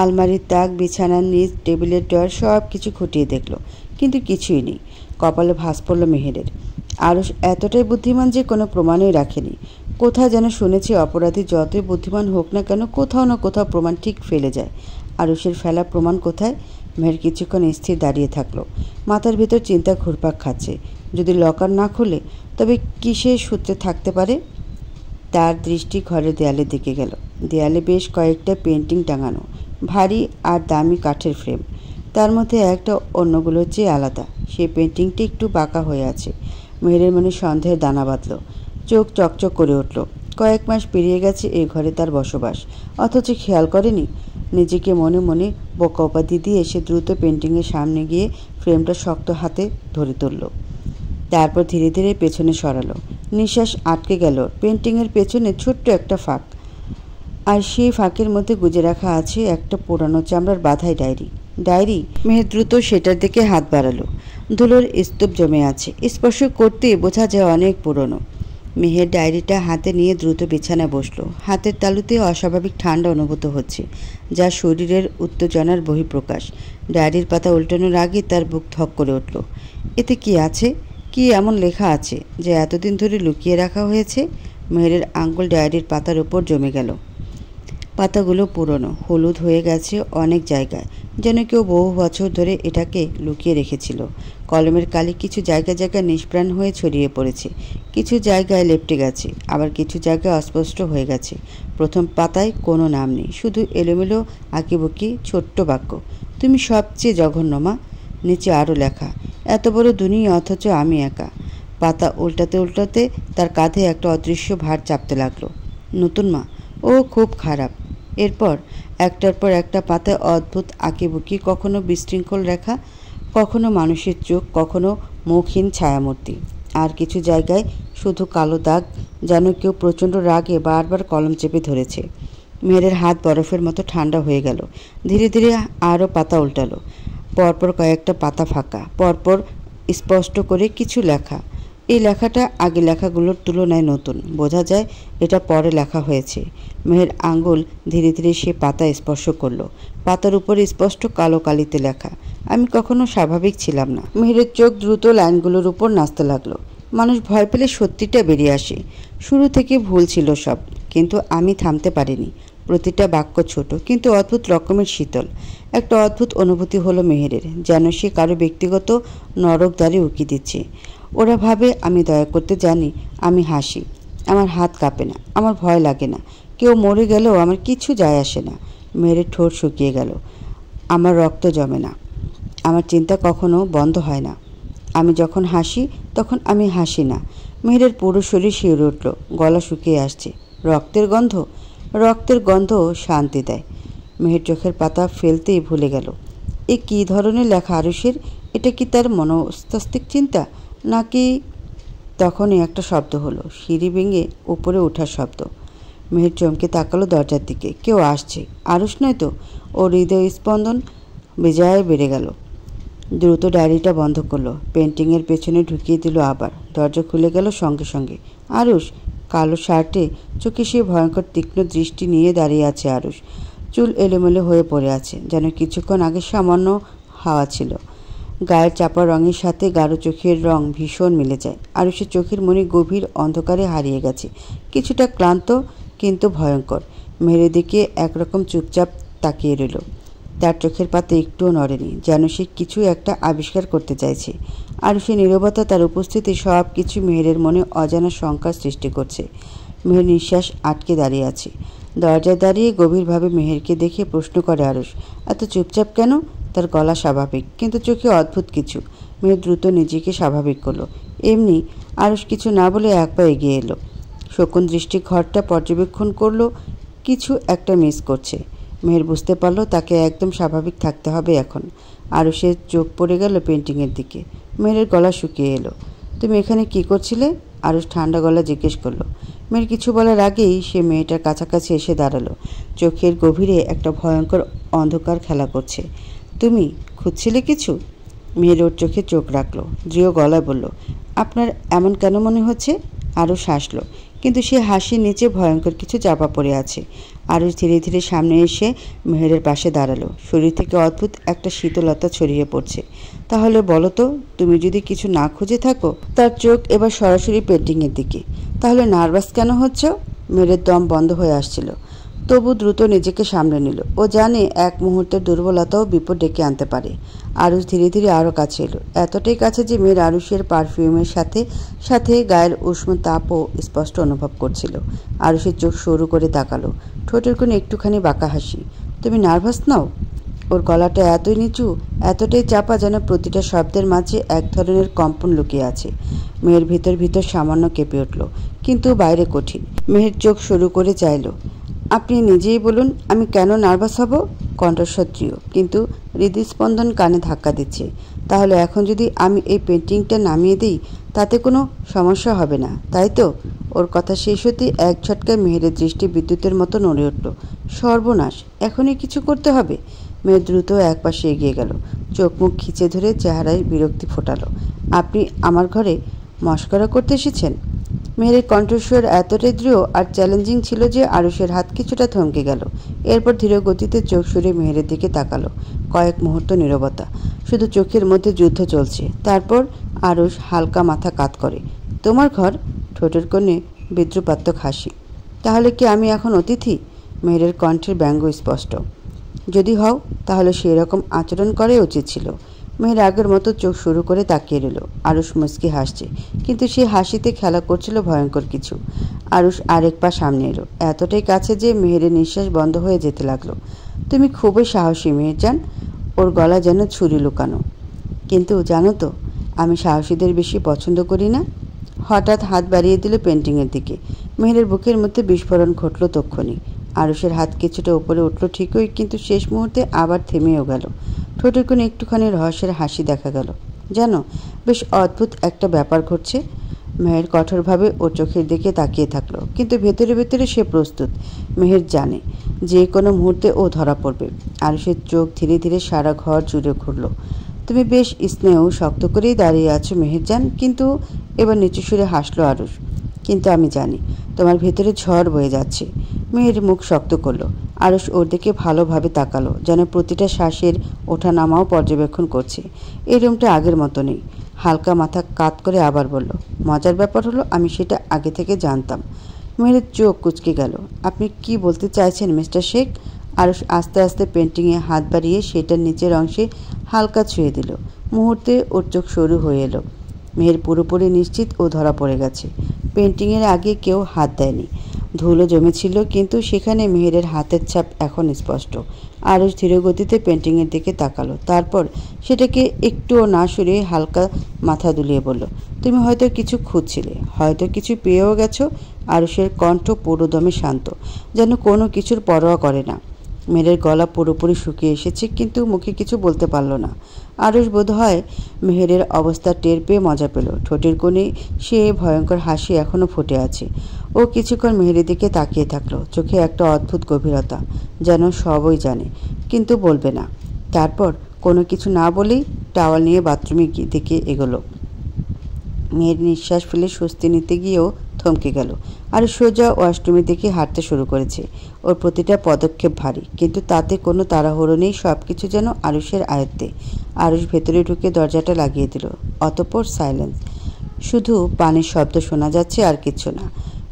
আলমারির তাক, বিছানার নিচ, টেবিলের ড্রয়ার সব কিছু খুঁটিয়ে দেখল, কিন্তু কিছুই নেই। কপালে ভাঁজ পড়ল মেহেরের। আরুষ এতটাই বুদ্ধিমান যে কোনো প্রমাণই রাখেনি। কোথায় যেন শুনেছি অপরাধী যতই বুদ্ধিমান হোক না কেন, কোথাও না কোথাও প্রমাণ ঠিক ফেলে যায়। আরুষের ফেলা প্রমাণ কোথায়? মেহের কিছুক্ষণ স্থির দাঁড়িয়ে থাকলো। মাথার ভেতর চিন্তা ঘুরপাক খাচ্ছে। যদি লকার না খুলে, তবে কিসের সূত্রে থাকতে পারে? তার দৃষ্টি ঘরের দেয়ালের দিকে গেল। দেয়ালে বেশ কয়েকটা পেন্টিং টাঙানো, ভারী আর দামি কাঠের ফ্রেম। তার মধ্যে একটা অন্যগুলোর চেয়ে আলাদা। সেই পেন্টিংটি একটু বাঁকা হয়ে আছে। মেহেরের মনে সন্দেহের দানা বাঁধল। চোখ চকচক করে উঠল। কয়েক মাস পেরিয়ে গেছে এই ঘরে তার বসবাস, অথচ খেয়াল করেনি। নিজেকে মনে মনে বোকা উপাধি দিয়ে সে দ্রুত পেন্টিংয়ের সামনে গিয়ে ফ্রেমটা শক্ত হাতে ধরে তুলল। তারপর ধীরে ধীরে পেছনে সরালো। নিঃশ্বাস আটকে গেল। পেন্টিংয়ের পেছনে ছোট্ট একটা ফাঁক, আর সেই ফাঁকের মধ্যে গুজে রাখা আছে একটা পুরানো চামড়ার বাঁধাই ডায়েরি। ডায়েরি? মেহের দ্রুত সেটার দিকে হাত বাড়ালো। ধুলোর স্তূপ জমে আছে। স্পর্শ করতেই বোঝা যায় অনেক পুরনো। মেহের ডায়েরিটা হাতে নিয়ে দ্রুত বিছানায় বসলো। হাতের তালুতে অস্বাভাবিক ঠান্ডা অনুভূত হচ্ছে, যা শরীরের উত্তেজনার বহিঃপ্রকাশ। ডায়েরির পাতা উল্টানোর আগে তার বুক ধক করে উঠল। এতে কি আছে? কি এমন লেখা আছে যা এতদিন ধরে লুকিয়ে রাখা হয়েছে? মেহেরের আঙ্গুল ডায়েরির পাতার উপর জমে গেল। পাতাগুলো পুরনো, হলুদ হয়ে গেছে অনেক জায়গায়, যেন কেউ বহু বছর ধরে এটাকে লুকিয়ে রেখেছিল। কলমের কালি কিছু জায়গায় জায়গায় নিষ্প্রাণ হয়ে ছড়িয়ে পড়েছে, কিছু জায়গায় লেপ্টে গেছে, আবার কিছু জায়গায় অস্পষ্ট হয়ে গেছে। প্রথম পাতায় কোনো নাম নেই, শুধু এলোমেলো আঁকিবুকি ছোট্ট বাক্য। তুমি সবচেয়ে জঘন্য মা। নিচে আরও লেখা, এত বড় দুনিয়া অথচ আমি একা। পাতা উল্টাতে উল্টাতে তার কাঁধে একটা অদৃশ্য ভার চাপতে লাগলো। নতুন মা, ও খুব খারাপ। এরপর একটার পর একটা পাতায় অদ্ভুত আঁকিবুকি, কখনো বিশৃঙ্খল রেখা, কখনো মানুষের চোখ, কখনো মুখহীন ছায়ামূর্তি। আর কিছু জায়গায় শুধু কালো দাগ, যেন কেউ প্রচণ্ড রাগে বারবার কলম চেপে ধরেছে। মেহেরের হাত বরফের মতো ঠান্ডা হয়ে গেল। ধীরে ধীরে আরও পাতা উল্টালো। পরপর কয়েকটা পাতা ফাঁকা, পরপর স্পষ্ট করে কিছু লেখা। এই লেখাটা আগে লেখাগুলোর তুলনায় নতুন, বোঝা যায় এটা পরে লেখা হয়েছে। মেহের আঙ্গুল ধীরে ধীরে সে পাতা স্পর্শ করলো। পাতার উপরে স্পষ্ট কালো কালিতে লেখা, আমি কখনো স্বাভাবিক ছিলাম না। মেহেরের চোখ দ্রুত লাইনগুলোর উপর নাচতে লাগলো। মানুষ ভয় পেলে সত্যিটা বেরিয়ে আসে। শুরু থেকে ভুল ছিল সব, কিন্তু আমি থামতে পারিনি। প্রতিটা বাক্য ছোট কিন্তু অদ্ভুত রকমের শীতল। একটা অদ্ভুত অনুভূতি হলো মেহেরের, যেন সে কারো ব্যক্তিগত নরক দ্বারে উকি দিচ্ছে। ওরা ভাবে আমি দয়া করতে জানি, আমি হাসি, আমার হাত কাঁপে না, আমার ভয় লাগে না, কেউ মরে গেলেও আমার কিছু যায় আসে না। মেহেরের ঠোঁট শুকিয়ে গেল। আমার রক্ত জমে না, আমার চিন্তা কখনো বন্ধ হয় না। আমি যখন হাসি তখন আমি হাসি না। মেহেরের পুরো শরীর শিউরে উঠল, গলা শুকিয়ে আসছে। রক্তের গন্ধ, রক্তের গন্ধ শান্তি দেয়। মেহের চোখের পাতা ফেলতেই ভুলে গেল। এ কী ধরনের লেখা আরুষের? এটা কি তার মনস্তাত্ত্বিক চিন্তা নাকি? তখনই একটা শব্দ হলো, সিঁড়ি ভেঙে উপরে ওঠার শব্দ। মেহের চমকে তাকালো দরজার দিকে। কেউ আসছে, আরুষ নয় তো? ওর হৃদয় স্পন্দন বেজায় বেড়ে গেল। দ্রুত ডায়েরিটা বন্ধ করলো, পেন্টিংয়ের পেছনে ঢুকিয়ে দিল আবার। দরজা খুলে গেল সঙ্গে সঙ্গে। আরুষ! কালো শার্টে, চোখে সে ভয়ঙ্কর তীক্ষ্ণ দৃষ্টি নিয়ে দাঁড়িয়ে আছে আরুষ। চুল এলোমেলো হয়ে পড়ে আছে, যেন কিছুক্ষণ আগে সামান্য হাওয়া ছিল। গায়ের চাপা রঙের সাথে গাঢ় চোখের রং ভীষণ মিলে যায়। আরুষের চোখের মনি গভীর অন্ধকারে হারিয়ে গেছে, কিছুটা ক্লান্ত কিন্তু ভয়ঙ্কর। মেহেরের দিকে একরকম চুপচাপ তাকিয়ে রইল। তার চোখের পাতা একটুও নড়েনি, যেন সে কিছু একটা আবিষ্কার করতে চাইছে। আর সে নীরবতা, তার উপস্থিতি, সব কিছু মেহেরের মনে অজানা শঙ্কার সৃষ্টি করছে। মেহের নিঃশ্বাস আটকে দাঁড়িয়ে আছে। দরজায় দাঁড়িয়ে গভীরভাবে মেহেরকে দেখে প্রশ্ন করে আরুষ, এত চুপচাপ কেন? তার গলা স্বাভাবিক, কিন্তু চোখে অদ্ভুত কিছু। মেহের দ্রুত নিজেকে স্বাভাবিক করলো। এমনি। আরুষ কিছু না বলে এক পা এগিয়ে এলো। শকুন দৃষ্টি ঘরটা পর্যবেক্ষণ করলো। কিছু একটা মিস করছে। মেহের বুঝতে পারলো তাকে একদম স্বাভাবিক থাকতে হবে এখন। আরুষের চোখ পড়ে গেল পেন্টিংয়ের দিকে। মেহেরের গলা শুকিয়ে এলো। তুমি এখানে কি করছিলে? আরুষ ঠান্ডা গলা জিজ্ঞেস করলো। মেয়ের কিছু বলার আগেই সে মেয়েটার কাছাকাছি এসে দাঁড়ালো। চোখের গভীরে একটা ভয়ঙ্কর অন্ধকার খেলা করছে। তুমি খুঁজছিলে কিছু? মেয়ের ওর চোখে চোখ রাখলো, দৃঢ় গলায় বলল, আপনার এমন কেন মনে হচ্ছে? আরুষ হাসল, কিন্তু সে হাসির নিচে ভয়ঙ্কর কিছু চাপা পড়ে আছে। আরুষ ধীরে ধীরে সামনে এসে মেহেরের পাশে দাঁড়ালো। শরীর থেকে অদ্ভুত একটা শীতলতা ছড়িয়ে পড়ছে। তাহলে বলো তো, তুমি যদি কিছু না খুঁজে থাকো? তার চোখ এবার সরাসরি পেন্টিংয়ের দিকে। তাহলে নার্ভাস কেন হচ্ছ? মেহেরের দম বন্ধ হয়ে আসছিল, তবু দ্রুত নিজেকে সামলে নিল। ও জানে এক মুহূর্তের দুর্বলতাও বিপদ ডেকে আনতে পারে। আরুষ ধীরে ধীরে আরও কাছে এলো, এতটাই কাছে যে মেয়ের আরুষের পারফিউমের সাথে সাথে গায়ের উষ্ণ তাপও স্পষ্ট অনুভব করছিল। আরুষের চোখ সরু করে তাকালো, ঠোঁটের কোণে একটুখানি বাঁকা হাসি। তুমি নার্ভাস নাও? ওর গলাটা এতই নিচু, এতটাই চাপা, যেন প্রতিটা শব্দের মাঝে এক ধরনের কম্পন লুকিয়ে আছে। মেয়ের ভিতর ভিতর সামান্য কেঁপে উঠল, কিন্তু বাইরে কঠিন। মেয়ের চোখ সরু করে চাইল, আপনি নিজেই বলুন, আমি কেন নার্ভাস হব? কণ্ঠস্বর দৃঢ়, কিন্তু হৃদস্পন্দন কানে ধাক্কা দিচ্ছে। তাহলে এখন যদি আমি এই পেন্টিংটা নামিয়ে দিই, তাতে কোনো সমস্যা হবে না, তাই তো? ওর কথা শেষ হতেই এক ঝটকায় মেহেরের দৃষ্টি বিদ্যুতের মতো নড়ে উঠল। সর্বনাশ, এখনই কিছু করতে হবে। মেয়ের দ্রুত এক পাশে এগিয়ে গেল, চোখ মুখ খিচে ধরে চেহারায় বিরক্তি ফোটালো। আপনি আমার ঘরে মশকরা করতে এসেছেন? মেহেরের কণ্ঠস্বর এতটাই দৃঢ় আর চ্যালেঞ্জিং ছিল যে আরুষের হাত কিছুটা থমকে গেল। এরপর ধীর গতিতে চোখ সরে মেহেরের দিকে তাকালো। কয়েক মুহূর্ত নীরবতা, শুধু চোখের মধ্যে যুদ্ধ চলছে। তারপর আরুষ হালকা মাথা কাত করে। তোমার ঘর? ঠোঁটের কোণে বিদ্রুপাত্মক হাসি। তাহলে কি আমি এখন অতিথি? মেহেরের কণ্ঠের ব্যঙ্গ স্পষ্ট। যদি হও, তাহলে সেই রকম আচরণ করাই উচিত ছিল। মেহের আগের মতো চোখ শুরু করে তাকিয়ে রইল। আরুষ মুচকি হাসছে, কিন্তু সে হাসিতে খেলা করছিল ভয়ঙ্কর কিছু। আরুষ আরেক পা সামনে এলো, এতটাই কাছে যে মেহেরের নিঃশ্বাস বন্ধ হয়ে যেতে লাগলো। তুমি খুবই সাহসী মেহেরজান। ওর গলা যেন ছুরি লুকানো। কিন্তু জানো তো, আমি সাহসীদের বেশি পছন্দ করি না। হঠাৎ হাত বাড়িয়ে দিল পেন্টিংয়ের দিকে। মেহেরের বুকের মধ্যে বিস্ফোরণ ঘটল তক্ষুনি। আরুষের হাত কিছুটা উপরে উঠল ঠিকই, কিন্তু শেষ মুহূর্তে আবার থেমেও গেল। ঠোঁটের কোণে একটুখানি রহস্যের হাসি দেখা গেল। জানো, বেশ অদ্ভুত একটা ব্যাপার ঘটছে। মেহের কঠোরভাবে ওর চোখের দিকে তাকিয়ে থাকলো, কিন্তু ভেতরে ভেতরে সে প্রস্তুত। মেহের জানে যে কোনো মুহূর্তে ও ধরা পড়বে। আরুষের চোখ ধীরে ধীরে সারা ঘর জুড়ে ঘুরল। তুমি বেশ স্নেহ শক্ত করেই দাঁড়িয়ে আছো মেহেরজান। কিন্তু এবার নিচু সুরে হাসলো আরুষ। কিন্তু আমি জানি তোমার ভেতরে ঝড় বয়ে যাচ্ছে। মেহের মুখ শক্ত করলো। আরুষ ওর দিকে ভালোভাবে তাকালো, যেন প্রতিটা শ্বাসের ওঠানামাও পর্যবেক্ষণ করছে। এই রুমটা আগের মতো নেই। হালকা মাথা কাত করে আবার বলল, মজার ব্যাপার হলো আমি সেটা আগে থেকে জানতাম। মেহেরের চোখ কুঁচকে গেল। আপনি কি বলতে চাইছেন মিস্টার শেখ? আরুষ আস্তে আস্তে পেন্টিংয়ে হাত বাড়িয়ে সেটার নিচের অংশে হালকা ছুঁয়ে দিল। মুহূর্তে ওর চোখ সরু হয়ে এলো। মেহের পুরোপুরি নিশ্চিত ও ধরা পড়ে গেছে। পেন্টিংয়ের আগে কেউ হাত দেয়নি। ধুলো জমেছিল, কিন্তু সেখানে মেহেরের হাতের ছাপ এখন স্পষ্ট। আরুষ ধীর গতিতে পেন্টিংয়ের দিকে তাকালো, তারপর সেটাকে একটুও না সরিয়ে হালকা মাথা দুলিয়ে বলল, তুমি হয়তো কিছু খুঁজছিলে, হয়তো কিছু পেয়েও গেছো। আরুষের কণ্ঠ পুরোদমে শান্ত, যেন কোনো কিছুর পরোয়া করে না। মেহেরের গলা পুরোপুরি শুকিয়ে এসেছে, কিন্তু মুখে কিছু বলতে পারল না। আরুষ বোধ হয় মেহেরের অবস্থা টের পেয়ে মজা পেল। ঠোঁটের কোণে সে ভয়ঙ্কর হাসি এখনও ফুটে আছে। ও কিছুক্ষণ মেহেরের দিকে তাকিয়ে থাকলো, চোখে একটা অদ্ভুত গভীরতা, যেন সবই জানে কিন্তু বলবে না। তারপর কোনো কিছু না বলেই টাওয়াল নিয়ে বাথরুমে দিকে এগোলো। মেয়ের নিঃশ্বাস ফেলে স্বস্তি নিতে গিয়েও থমকে গেল। আর সোজা ওয়াশরুমের দিকে হাঁটতে শুরু করেছে। ওর প্রতিটা পদক্ষেপ ভারী, কিন্তু তাতে কোনো তাড়াহুড়ো নেই। সব কিছু যেন আরুষের আয়ত্তে। আরুষ ভেতরে ঢুকে দরজাটা লাগিয়ে দিল। অতঃপর সাইলেন্স, শুধু পানির শব্দ শোনা যাচ্ছে, আর কিছু না।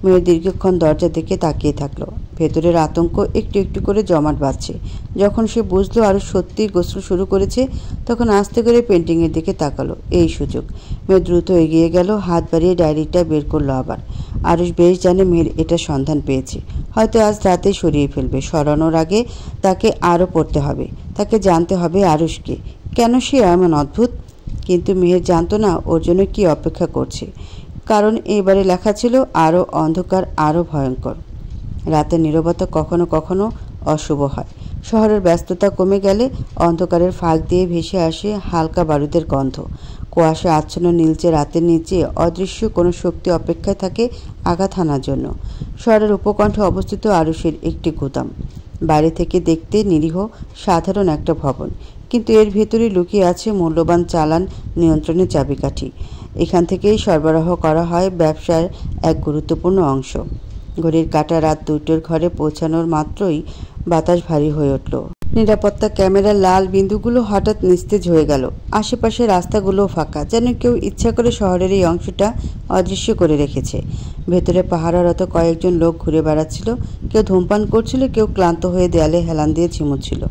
মেয়ের দীর্ঘক্ষণ দরজার দিকে তাকিয়ে থাকলো। ভেতরের আতঙ্ক একটু একটু করে জমাট বাঁধছে। যখন সে বুঝলো আরুষ সত্যিই গোসল শুরু করেছে, তখন আস্তে করে পেন্টিংয়ের দিকে তাকালো। এই সুযোগ। মেয়ে দ্রুত এগিয়ে গেল, হাত বাড়িয়ে ডায়েরিটা বের করলো আবার। আরুষ বেশ জানে মেয়ের এটা সন্ধান পেয়েছে, হয়তো আজ রাতেই সরিয়ে ফেলবে। সরানোর আগে তাকে আরও পড়তে হবে, তাকে জানতে হবে আরুষকে, কেন সে এমন অদ্ভুত। কিন্তু মেহের জানতো না ওর জন্য কী অপেক্ষা করছে, কারণ এইবারে লেখা ছিল আরও অন্ধকার, আরও ভয়ঙ্কর। রাতের নীরবতা কখনো কখনো অশুভ হয়। শহরের ব্যস্ততা কমে গেলে অন্ধকারের ফাঁক দিয়ে ভেসে আসে হালকা বারুদের গন্ধ। কুয়াশা আচ্ছন্ন নীলচে রাতের নিচে অদৃশ্য কোনো শক্তি অপেক্ষায় থাকে আঘাত হানার জন্য। শহরের উপকণ্ঠে অবস্থিত আরুষের একটি গুদাম। বাইরে থেকে দেখতে নিরীহ সাধারণ একটা ভবন, কিন্তু এর ভেতরে লুকিয়ে আছে মূল্যবান চালান নিয়ন্ত্রণের চাবিকাঠি। এখান থেকেই সরবরাহ করা হয় ব্যবসার এক গুরুত্বপূর্ণ অংশ। ঘড়ির কাঁটা রাত 2টোর ঘরে পৌঁছানোর মাত্রই বাতাস ভারী হয়ে উঠল। নিরাপত্তা ক্যামেরার লাল বিন্দুগুলো হঠাৎ নিস্তেজ হয়ে গেল। আশেপাশে রাস্তাগুলোও ফাঁকা, যেন কেউ ইচ্ছা করে শহরের এই অংশটা অদৃশ্য করে রেখেছে। ভেতরে পাহারারত কয়েকজন লোক ঘুরে বেড়াচ্ছিল। কেউ ধূমপান করছিল, কেউ ক্লান্ত হয়ে দেয়ালে হেলান দিয়ে ঝিমুচ্ছিল,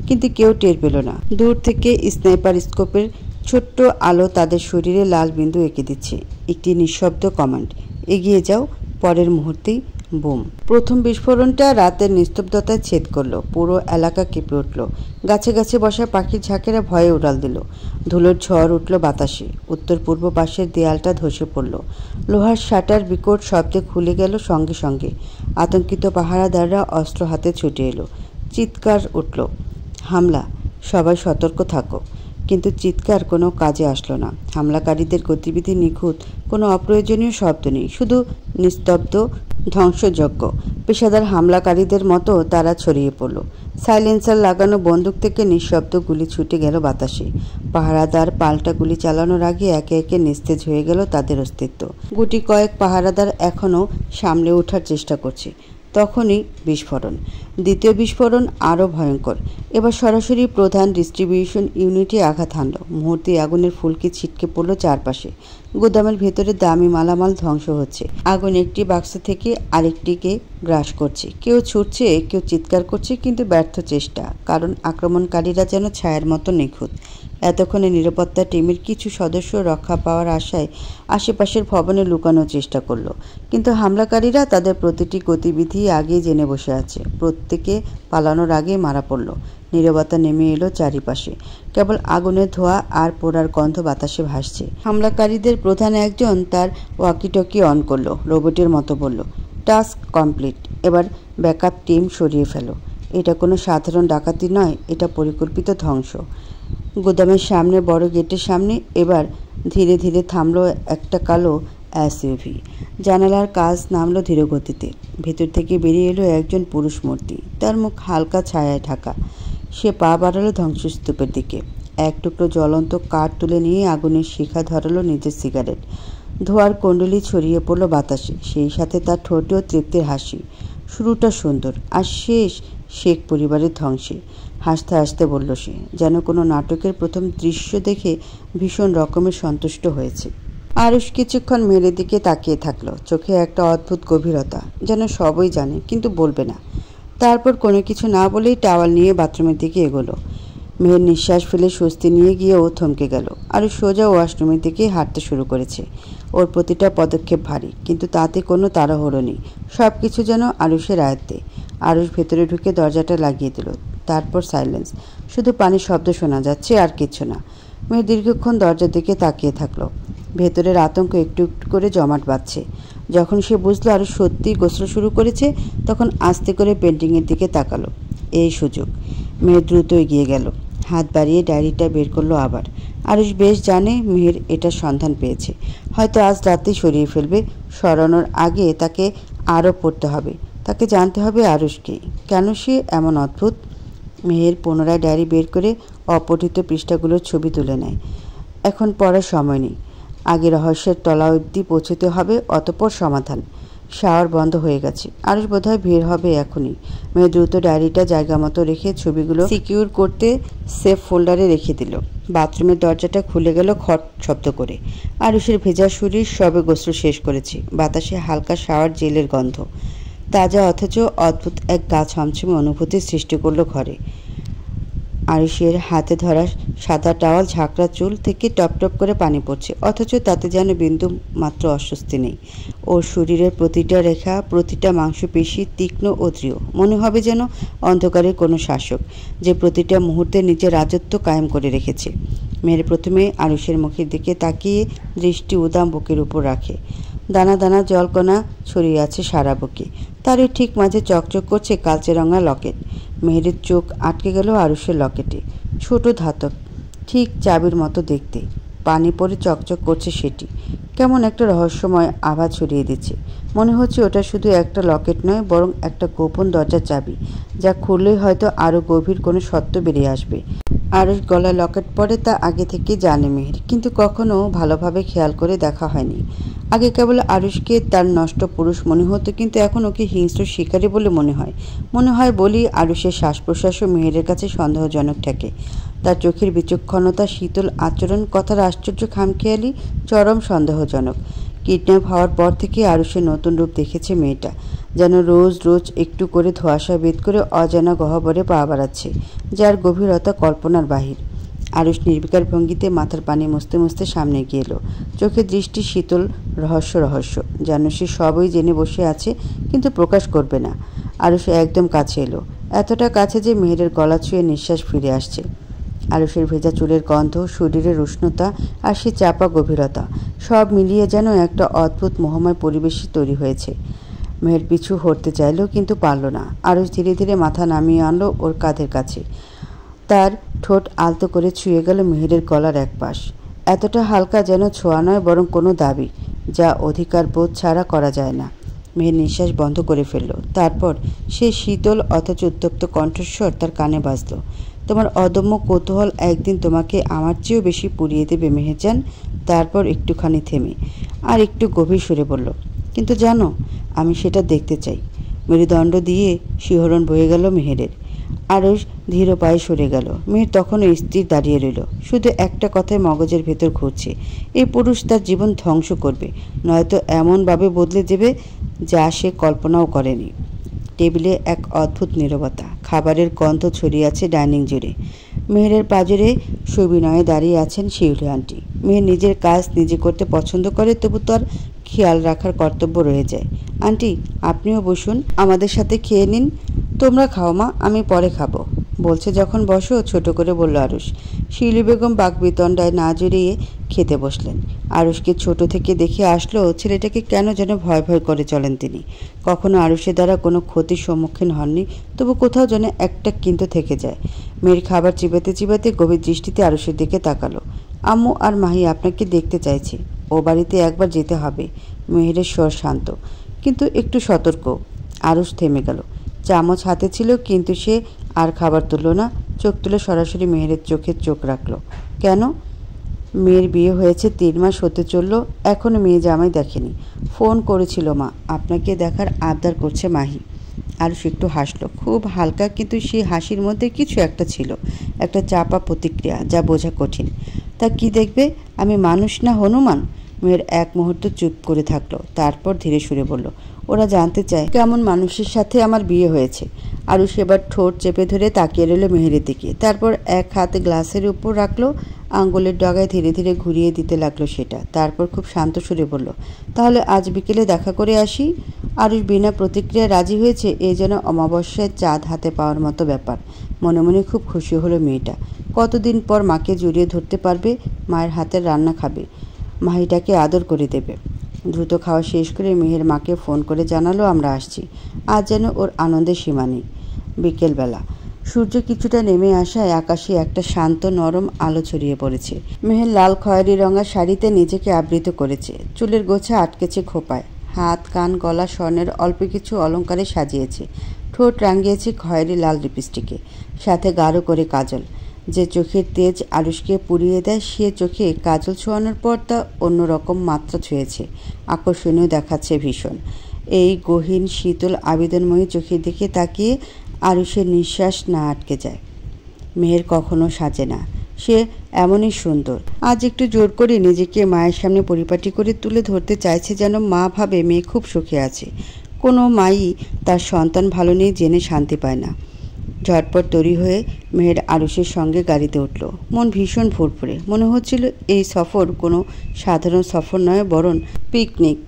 কিন্তু কেউ টের পেল না। দূর থেকে স্নাইপার স্কোপের ছোট্ট আলো তাদের শরীরে লাল বিন্দু এঁকে দিচ্ছে। একটি নিঃশব্দ কমান্ড, এগিয়ে যাও। পরের মুহূর্তেই বুম। প্রথম বিস্ফোরণটা রাতের নিস্তব্ধতায় ছেদ করলো। পুরো এলাকা কেঁপে উঠল। গাছে গাছে বসা পাখির ঝাঁকেরা ভয়ে উড়াল দিল। ধুলোর ঝড় উঠল বাতাসে। উত্তর পূর্ব পাশের দেয়ালটা ধসে পড়ল। লোহার শাটার বিকট শব্দে খুলে গেল সঙ্গে সঙ্গে। আতঙ্কিত পাহারাদাররা অস্ত্র হাতে ছুটে এলো। চিৎকার উঠল, হামলা, সবাই সতর্ক থাকো। কিন্তু চিৎকার কোনো কাজে আসলো না। হামলাকারীদের গতিবিধি নিখুঁত, কোনো অপ্রয়োজনীয় শব্দ নেই, শুধু নিস্তব্ধ ধ্বংসযজ্ঞ। পেশাদার হামলাকারীদের মতো তারা ছড়িয়ে পড়ল। সাইলেন্সার লাগানো বন্দুক থেকে নিঃশব্দ গুলি ছুটে গেল বাতাসে। পাহারাদার পাল্টা গুলি চালানোর আগে একে একে নিস্তেজ হয়ে গেল তাদের অস্তিত্ব। গুটি কয়েক পাহারাদার এখনও সামলে ওঠার চেষ্টা করছে। তখনই বিস্ফোরণ। দ্বিতীয় বিস্ফোরণ আরও ভয়ঙ্কর। এবার সরাসরি প্রধান ডিস্ট্রিবিউশন ইউনিটে আঘাত হানল। মুহূর্তে আগুনের ফুলকি ছিটকে পড়ল চারপাশে। গুদামের ভেতরে দামি মালামাল ধ্বংস হচ্ছে। আগুন একটি বাক্স থেকে আরেকটিকে গ্রাস করছে। কেউ ছুটছে, কেউ চিৎকার করছে, কিন্তু ব্যর্থ চেষ্টা, কারণ আক্রমণকারীরা যেন ছায়ার মতো নিখুঁত। এতক্ষণে নিরাপত্তা টিমের কিছু সদস্য রক্ষা পাওয়ার আশায় আশেপাশের ভবনে লুকানোর চেষ্টা করলো, কিন্তু হামলাকারীরা তাদের প্রতিটি গতিবিধি আগেই জেনে বসে আছে। প্রত্যেকে পালানোর আগেই মারা পড়ল। নীরবতা নেমে এলো চারিপাশে। কেবল আগুনের ধোঁয়া আর পোড়ার গন্ধ বাতাসে ভাসছে। হামলাকারীদের প্রধান একজন তার ওয়াকিটকি অন করলো, রোবটের মতো বলল, টাস্ক কমপ্লিট, এবার ব্যাকআপ টিম সরিয়ে ফেলো। এটা কোনো সাধারণ ডাকাতি নয়, এটা পরিকল্পিত ধ্বংস। গুদামের সামনে বড় গেটের সামনে এবার ধীরে ধীরে থামলো একটা কালো এসইউভি। জানালার কাজ নামলো ধীরগতিতে। ভেতর থেকে বেরিয়ে এলো একজন পুরুষ মূর্তি। তার মুখ হালকা ছায়ায় ঢাকা। সে পা বাড়ালো ধ্বংসস্তূপের দিকে। এক টুকরো জ্বলন্ত কাঠ তুলে নিয়ে আগুনের শিখা ধরালো নিজের সিগারেট। ধোঁয়ার কুণ্ডলী ছড়িয়ে পড়ল বাতাসে, সেই সাথে তার ঠোঁটেও তৃপ্তির হাসি। শুরুটা সুন্দর, আর শেষ শেখ পরিবারের ধ্বংসে। হাসতে হাসতে বলল সে, যেন কোনো নাটকের প্রথম দৃশ্য দেখে ভীষণ রকমের সন্তুষ্ট হয়েছে। আরুষ কিছুক্ষণ মেয়ের দিকে তাকিয়ে থাকলো, চোখে একটা অদ্ভুত গভীরতা, যেন সবই জানে কিন্তু বলবে না। তারপর কোনো কিছু না বলেই টাওয়াল নিয়ে বাথরুমের দিকে এগোলো। মেয়ের নিঃশ্বাস ফেলে স্বস্তি নিয়ে গিয়ে ও থমকে গেল। আরুষ সোজা ওয়াশরুমের দিকে হাঁটতে শুরু করেছে। ওর প্রতিটা পদক্ষেপ ভারী, কিন্তু তাতে কোনো তাড়াহুড়ো নেই। সব কিছু যেন আরুষের আয়ত্তে। আরুষ ভেতরে ঢুকে দরজাটা লাগিয়ে দিল। তারপর সাইলেন্স, শুধু পানির শব্দ শোনা যাচ্ছে, আর কিছু না। মেয়ে দীর্ঘক্ষণ দরজার দিকে তাকিয়ে থাকলো। ভেতরের আতঙ্ক একটু একটু করে জমাট বাঁধছে। যখন সে বুঝলো আরুষ সত্যিই গোসল শুরু করেছে, তখন আস্তে করে পেন্টিংয়ের দিকে তাকালো। এই সুযোগ। মেয়ে দ্রুত এগিয়ে গেল, হাত বাড়িয়ে ডায়েরিটা বের করলো আবার। আরুষ বেশ জানে মেহের এটার সন্ধান পেয়েছে, হয়তো আজ রাতেই সরিয়ে ফেলবে। সরানোর আগে তাকে আরও পড়তে হবে, তাকে জানতে হবে আরুষকে, কেন সে এমন অদ্ভুত। মেহের পুনরায় ডায়েরি বের করে অপঠিত পৃষ্ঠাগুলোর ছবি তুলে নেয়। এখন পড়ার সময় নেই, আগে রহস্যের তলা অবধি পৌঁছতে হবে, অতঃপর সমাধান। শাওয়ার বন্ধ হয়ে গেছে, আরুষ বোধহয় বের হবে এখনই। মেয়ে দ্রুত ডায়েরিটা জায়গা মতো রেখে ছবিগুলো সিকিউর করতে সেফ ফোল্ডারে রেখে দিল। বাথরুমের দরজাটা খুলে গেল খট শব্দ করে। আরুষের ভেজা শরীর সবে গোসল শেষ করেছে। বাতাসে হালকা শাওয়ার জেলের গন্ধ, তাজা অথচ অদ্ভুত এক গা ছমছমে অনুভূতির সৃষ্টি করলো ঘরে। আরুষের হাতে ধরা সাদা টাওয়াল, ঝাঁকড়া চুল থেকে টপ টপ করে পানি পড়ছে, অথচ তাতে যেন বিন্দু মাত্র অস্বস্তি নেই। ওর শরীরের প্রতিটা রেখা, প্রতিটা মাংসপেশি তীক্ষ্ণ ও দৃঢ়। মনে হবে যেন অন্ধকারের কোনো শাসক, যে প্রতিটা মুহূর্তে নিজের রাজত্ব কায়েম করে রেখেছে। মেয়ের প্রথমে আরুষের মুখের দিকে তাকিয়ে দৃষ্টি উদাম বুকের উপর রাখে। দানা দানা জলকণা ছড়িয়ে আছে সারা বুকে। তারই ঠিক মাঝে চকচক করছে কালচে রঙা লকেট। মেহেরের চোখ আটকে গেল আরুষের লকেটে। ছোট ধাতব, ঠিক চাবির মতো দেখতে। পানি পড়ে চকচক করছে সেটি। কেমন একটা রহস্যময় আভা ছড়িয়ে দিচ্ছে। মনে হচ্ছে ওটা শুধু একটা লকেট নয়, বরং একটা গোপন দরজার চাবি, যা খুললেই হয়তো আরও গভীর কোনো সত্য বেরিয়ে আসবে। আরুষ গলায় লকেট পরে তা আগে থেকে জানে মেহের, কিন্তু কখনো ভালোভাবে খেয়াল করে দেখা হয়নি। আগে কেবল আরুষকে তার নষ্ট পুরুষ মনে হতো, কিন্তু এখন ওকে হিংস্র শিকারী বলে মনে হয় বলি আরুষের শ্বাস প্রশ্বাসও মেহেরের কাছে সন্দেহজনক ঠেকে। তার চোখের বিচক্ষণতা, শীতল আচরণ, কথার আশ্চর্য খামখেয়ালি চরম সন্দেহজনক। কিডন্যাপ হওয়ার পর থেকে আরুষের নতুন রূপ দেখেছে মেয়েটা, যেন রোজ রোজ একটু করে ধোঁয়াশা ভেদ করে অজানা গহ্বরে পা বাড়াচ্ছে, যার গভীরতা কল্পনার বাহির। আরুষ নির্বিকার ভঙ্গিতে মাথার পানি মুছতে মুছতে সামনে গিয়ে এলো। চোখের দৃষ্টি শীতল, রহস্য, যেন সে সবই জেনে বসে আছে, কিন্তু প্রকাশ করবে না। আরুষ একদম কাছে এলো, এতটা কাছে যে মেহেরের গলা ছুঁয়ে নিঃশ্বাস ফিরে আসছে। আরুষের ভেজা চুলের গন্ধ, শরীরের উষ্ণতা, আর সে চাপা গভীরতা, সব মিলিয়ে যেন একটা অদ্ভুত মোহময় পরিবেশই তৈরি হয়েছে। মেহের পিছু হটতে চাইল, কিন্তু পারল না। আরুষ ধীরে ধীরে মাথা নামিয়ে আনলো ওর কাঁধের কাছে। তার ঠোঁট আলতো করে ছুঁয়ে গেল মেহেরের গলার এক পাশ, এতটা হালকা যেন ছোঁয়া নয়, বরং কোনো দাবি, যা অধিকার বোধ ছাড়া করা যায় না। মেহের নিঃশ্বাস বন্ধ করে ফেলল। তারপর সে শীতল অথচ উত্তপ্ত কণ্ঠস্বর তার কানে বাজল, তোমার অদম্য কৌতূহল একদিন তোমাকে আমার চেয়েও বেশি পুড়িয়ে দেবে মেহেরজান। তারপর একটুখানি থেমে আর একটু গভীর সুরে বলল, কিন্তু জানো, আমি সেটা দেখতে চাই। মেরুদণ্ড দিয়ে শিহরণ বয়ে গেল মেহেরের। আরুষ ধীর পায়ে সরে গেল। মেহের তখনও স্থির দাঁড়িয়ে রইল, শুধু একটা কথায় মগজের ভেতর ঘুরছে, এই পুরুষ তার জীবন ধ্বংস করবে, নয়তো এমনভাবে বদলে দেবে যা সে কল্পনাও করেনি। টেবিলে এক অদ্ভুত নীরবতা, খাবারের গন্ধ ছড়িয়ে আছে ডাইনিং জুড়ে। মেহেরের পাজরে সবিনয়ে দাঁড়িয়ে আছেন শিউলি আন্টি। মেহের নিজের কাজ নিজে করতে পছন্দ করে, তবু তার খেয়াল রাখার কর্তব্য রয়ে যায়। আন্টি, আপনিও বসুন, আমাদের সাথে খেয়ে নিন। তোমরা খাও মা, আমি পরে খাবো, বলছে যখন বসো, ছোট করে বলল আরুষ। শিউলি বেগম বাকবিতণ্ডায় না জড়িয়ে খেতে বসলেন। আরুষকে ছোট থেকে দেখে আসলো, ছেলেটাকে কেন যেন ভয় ভয় করে চলেন তিনি। কখনো আরুষের দ্বারা কোনো ক্ষতির সম্মুখীন হননি, তবু কোথাও যেন একটা কিন্তু থেকে যায়। মেয়ের খাবার চিবাতে চিবাতে গভীর দৃষ্টিতে আরুষের দিকে তাকালো। আম্মু আর মাহি আপনাকে দেখতে চাইছে। ও বাড়িতে একবার যেতে হবে। মেহেরের স্বর শান্ত কিন্তু একটু সতর্ক। আরুষ থেমে গেল। চামচ হাতে ছিল কিন্তু সে আর খাবার তুলল না। চোখ তুলে সরাসরি মেহেরের চোখে চোখ রাখল। কেন? মেয়ের বিয়ে হয়েছে 3 মাস হতে চলল, এখনও মেয়ে জামাই দেখেনি। ফোন করেছিল মা, আপনাকে দেখার আবদার করছে মাহি। আরুষ একটু হাসল, খুব হালকা, কিন্তু সেই হাসির মধ্যে কিছু একটা ছিল, একটা চাপা প্রতিক্রিয়া যা বোঝা কঠিন। তা কি দেখবে? আমি মানুষ না হনুমান? মেয়ের এক মুহূর্ত চুপ করে থাকলো, তারপর ধীরে সুরে বলল, ওরা জানতে চায় কেমন মানুষের সাথে আমার বিয়ে হয়েছে। আরুষ এবার ঠোঁট চেপে ধরে তাকিয়ে রইল মেহেরের দিকে, তারপর এক হাতে গ্লাসের উপর রাখলো, আঙ্গুলের ডগায় ধীরে ধীরে ঘুরিয়ে দিতে লাগলো সেটা। তারপর খুব শান্ত সুরে বলল, তাহলে আজ বিকেলে দেখা করে আসি। আরুষ বিনা প্রতিক্রিয়ায় রাজি হয়েছে। এই যেন অমাবস্যায় চাঁদ হাতে পাওয়ার মতো ব্যাপার। মনে মনে খুব খুশি হলো মেয়েটা। কতদিন পর মাকে জড়িয়ে ধরতে পারবে, মায়ের হাতের রান্না খাবে, মাহিটাকে আদর করে দেবে। দ্রুত খাওয়া শেষ করে মেহের মাকে ফোন করে জানালো, আমরা আসছি। আজ যেন ওর আনন্দের সীমা নেই। বিকেলবেলা সূর্য কিছুটা নেমে আসায় আকাশে একটা শান্ত নরম আলো ছড়িয়ে পড়েছে। মেহের লাল খয়েরি রঙা শাড়িতে নিজেকে আবৃত করেছে, চুলের গোছা আটকেছে খোপায়, হাত কান গলা স্বর্ণের অল্প কিছু অলঙ্কারে সাজিয়েছে, ঠোঁট রাঙিয়েছে খয়েরি লাল লিপস্টিকে, সাথে গাঢ় করে কাজল। যে চোখের তেজ আরুষকে পুড়িয়ে দেয়, সে চোখে কাজল ছোঁয়ানোর পর তা অন্যরকম মাত্রা ছুঁয়েছে, আকর্ষণীয় দেখাচ্ছে ভীষণ। এই গহীন শীতল আবেদনময়ী চোখের দিকে তাকিয়ে আরুষের নিঃশ্বাস না আটকে যায়। মেহের কখনো সাজে না, সে এমনই সুন্দর। আজ একটু জোর করে নিজেকে মায়ের সামনে পরিপাটি করে তুলে ধরতে চাইছে, যেন মা ভাবে মেয়ে খুব সুখে আছে। কোনো মাই তার সন্তান ভালো নেই জেনে শান্তি পায় না। ঝটপট তৈরি হয়ে মেহের আরুষের সঙ্গে গাড়িতে উঠল। মন ভীষণ ফুরফুরে, মনে হচ্ছিল এই সফর কোনো সাধারণ সফর নয়, বরং পিকনিক।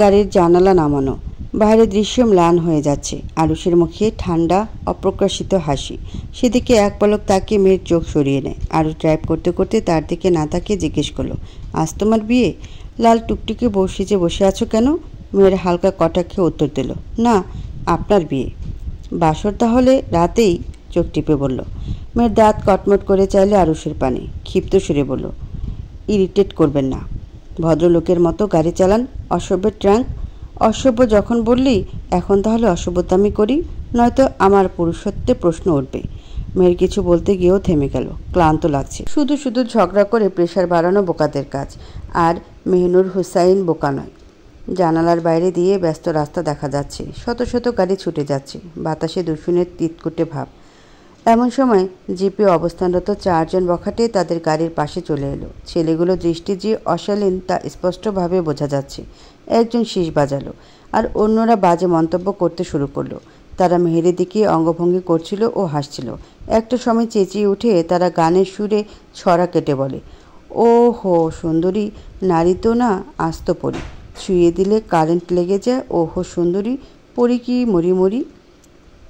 গাড়ির জানালা নামানো, বাইরের দৃশ্য ম্লান হয়ে যাচ্ছে। আরুষের মুখে ঠান্ডা অপ্রকাশিত হাসি, সেদিকে এক পলক তাকিয়ে মেয়ের চোখ সরিয়ে নেয়। আরুষ ড্রাইভ করতে করতে তার দিকে না তাকিয়ে জিজ্ঞেস করলো, আজ তোমার বিয়ে? লাল টুকটুকে বসে বসে আছো কেন? মেয়ের হালকা কটাক্ষে উত্তর দিল, না, আপনার বিয়ে। বাসর তাহলে রাতেই? চোখ টিপে বলল। মেয়ের দাঁত কটমট করে চাইলে আরুষের পানে, ক্ষিপ্ত সুরে বলল, ইরিটেট করবেন না, ভদ্রলোকের মতো গাড়ি চালান, অসভ্যের ট্রাঙ্ক। অসভ্য যখন বললি, এখন তাহলে অসভ্যতামি করি, নয়তো আমার পুরুষত্বে প্রশ্ন উঠবে। মেয়ের কিছু বলতে গিয়েও থেমে গেল, ক্লান্ত লাগছে। শুধু শুধু ঝগড়া করে প্রেশার বাড়ানো বোকাদের কাজ, আর মেহনুর হুসাইন বোকা নয়। জানালার বাইরে দিয়ে ব্যস্ত রাস্তা দেখা যাচ্ছে, শত শত গাড়ি ছুটে যাচ্ছে, বাতাসে দূষণের তিতকুটে ভাব। এমন সময় জিপে অবস্থানরত 4 জন বখাটে তাদের গাড়ির পাশে চলে এলো। ছেলেগুলো দৃষ্টি যে অশালীন তা স্পষ্টভাবে বোঝা যাচ্ছে। একজন শীষ বাজালো, আর অন্যরা বাজে মন্তব্য করতে শুরু করলো। তারা মেহেরের দিকে অঙ্গভঙ্গি করছিল ও হাসছিল। একটা সময় চেঁচিয়ে উঠে তারা গানের সুরে ছড়া কেটে বলে, ও হো সুন্দরী নারী তো না, আস্ত পরি, ছুঁয়ে দিলে কারেন্ট লেগে যায়, ও হো সুন্দরী, পরি কি মরি মরি,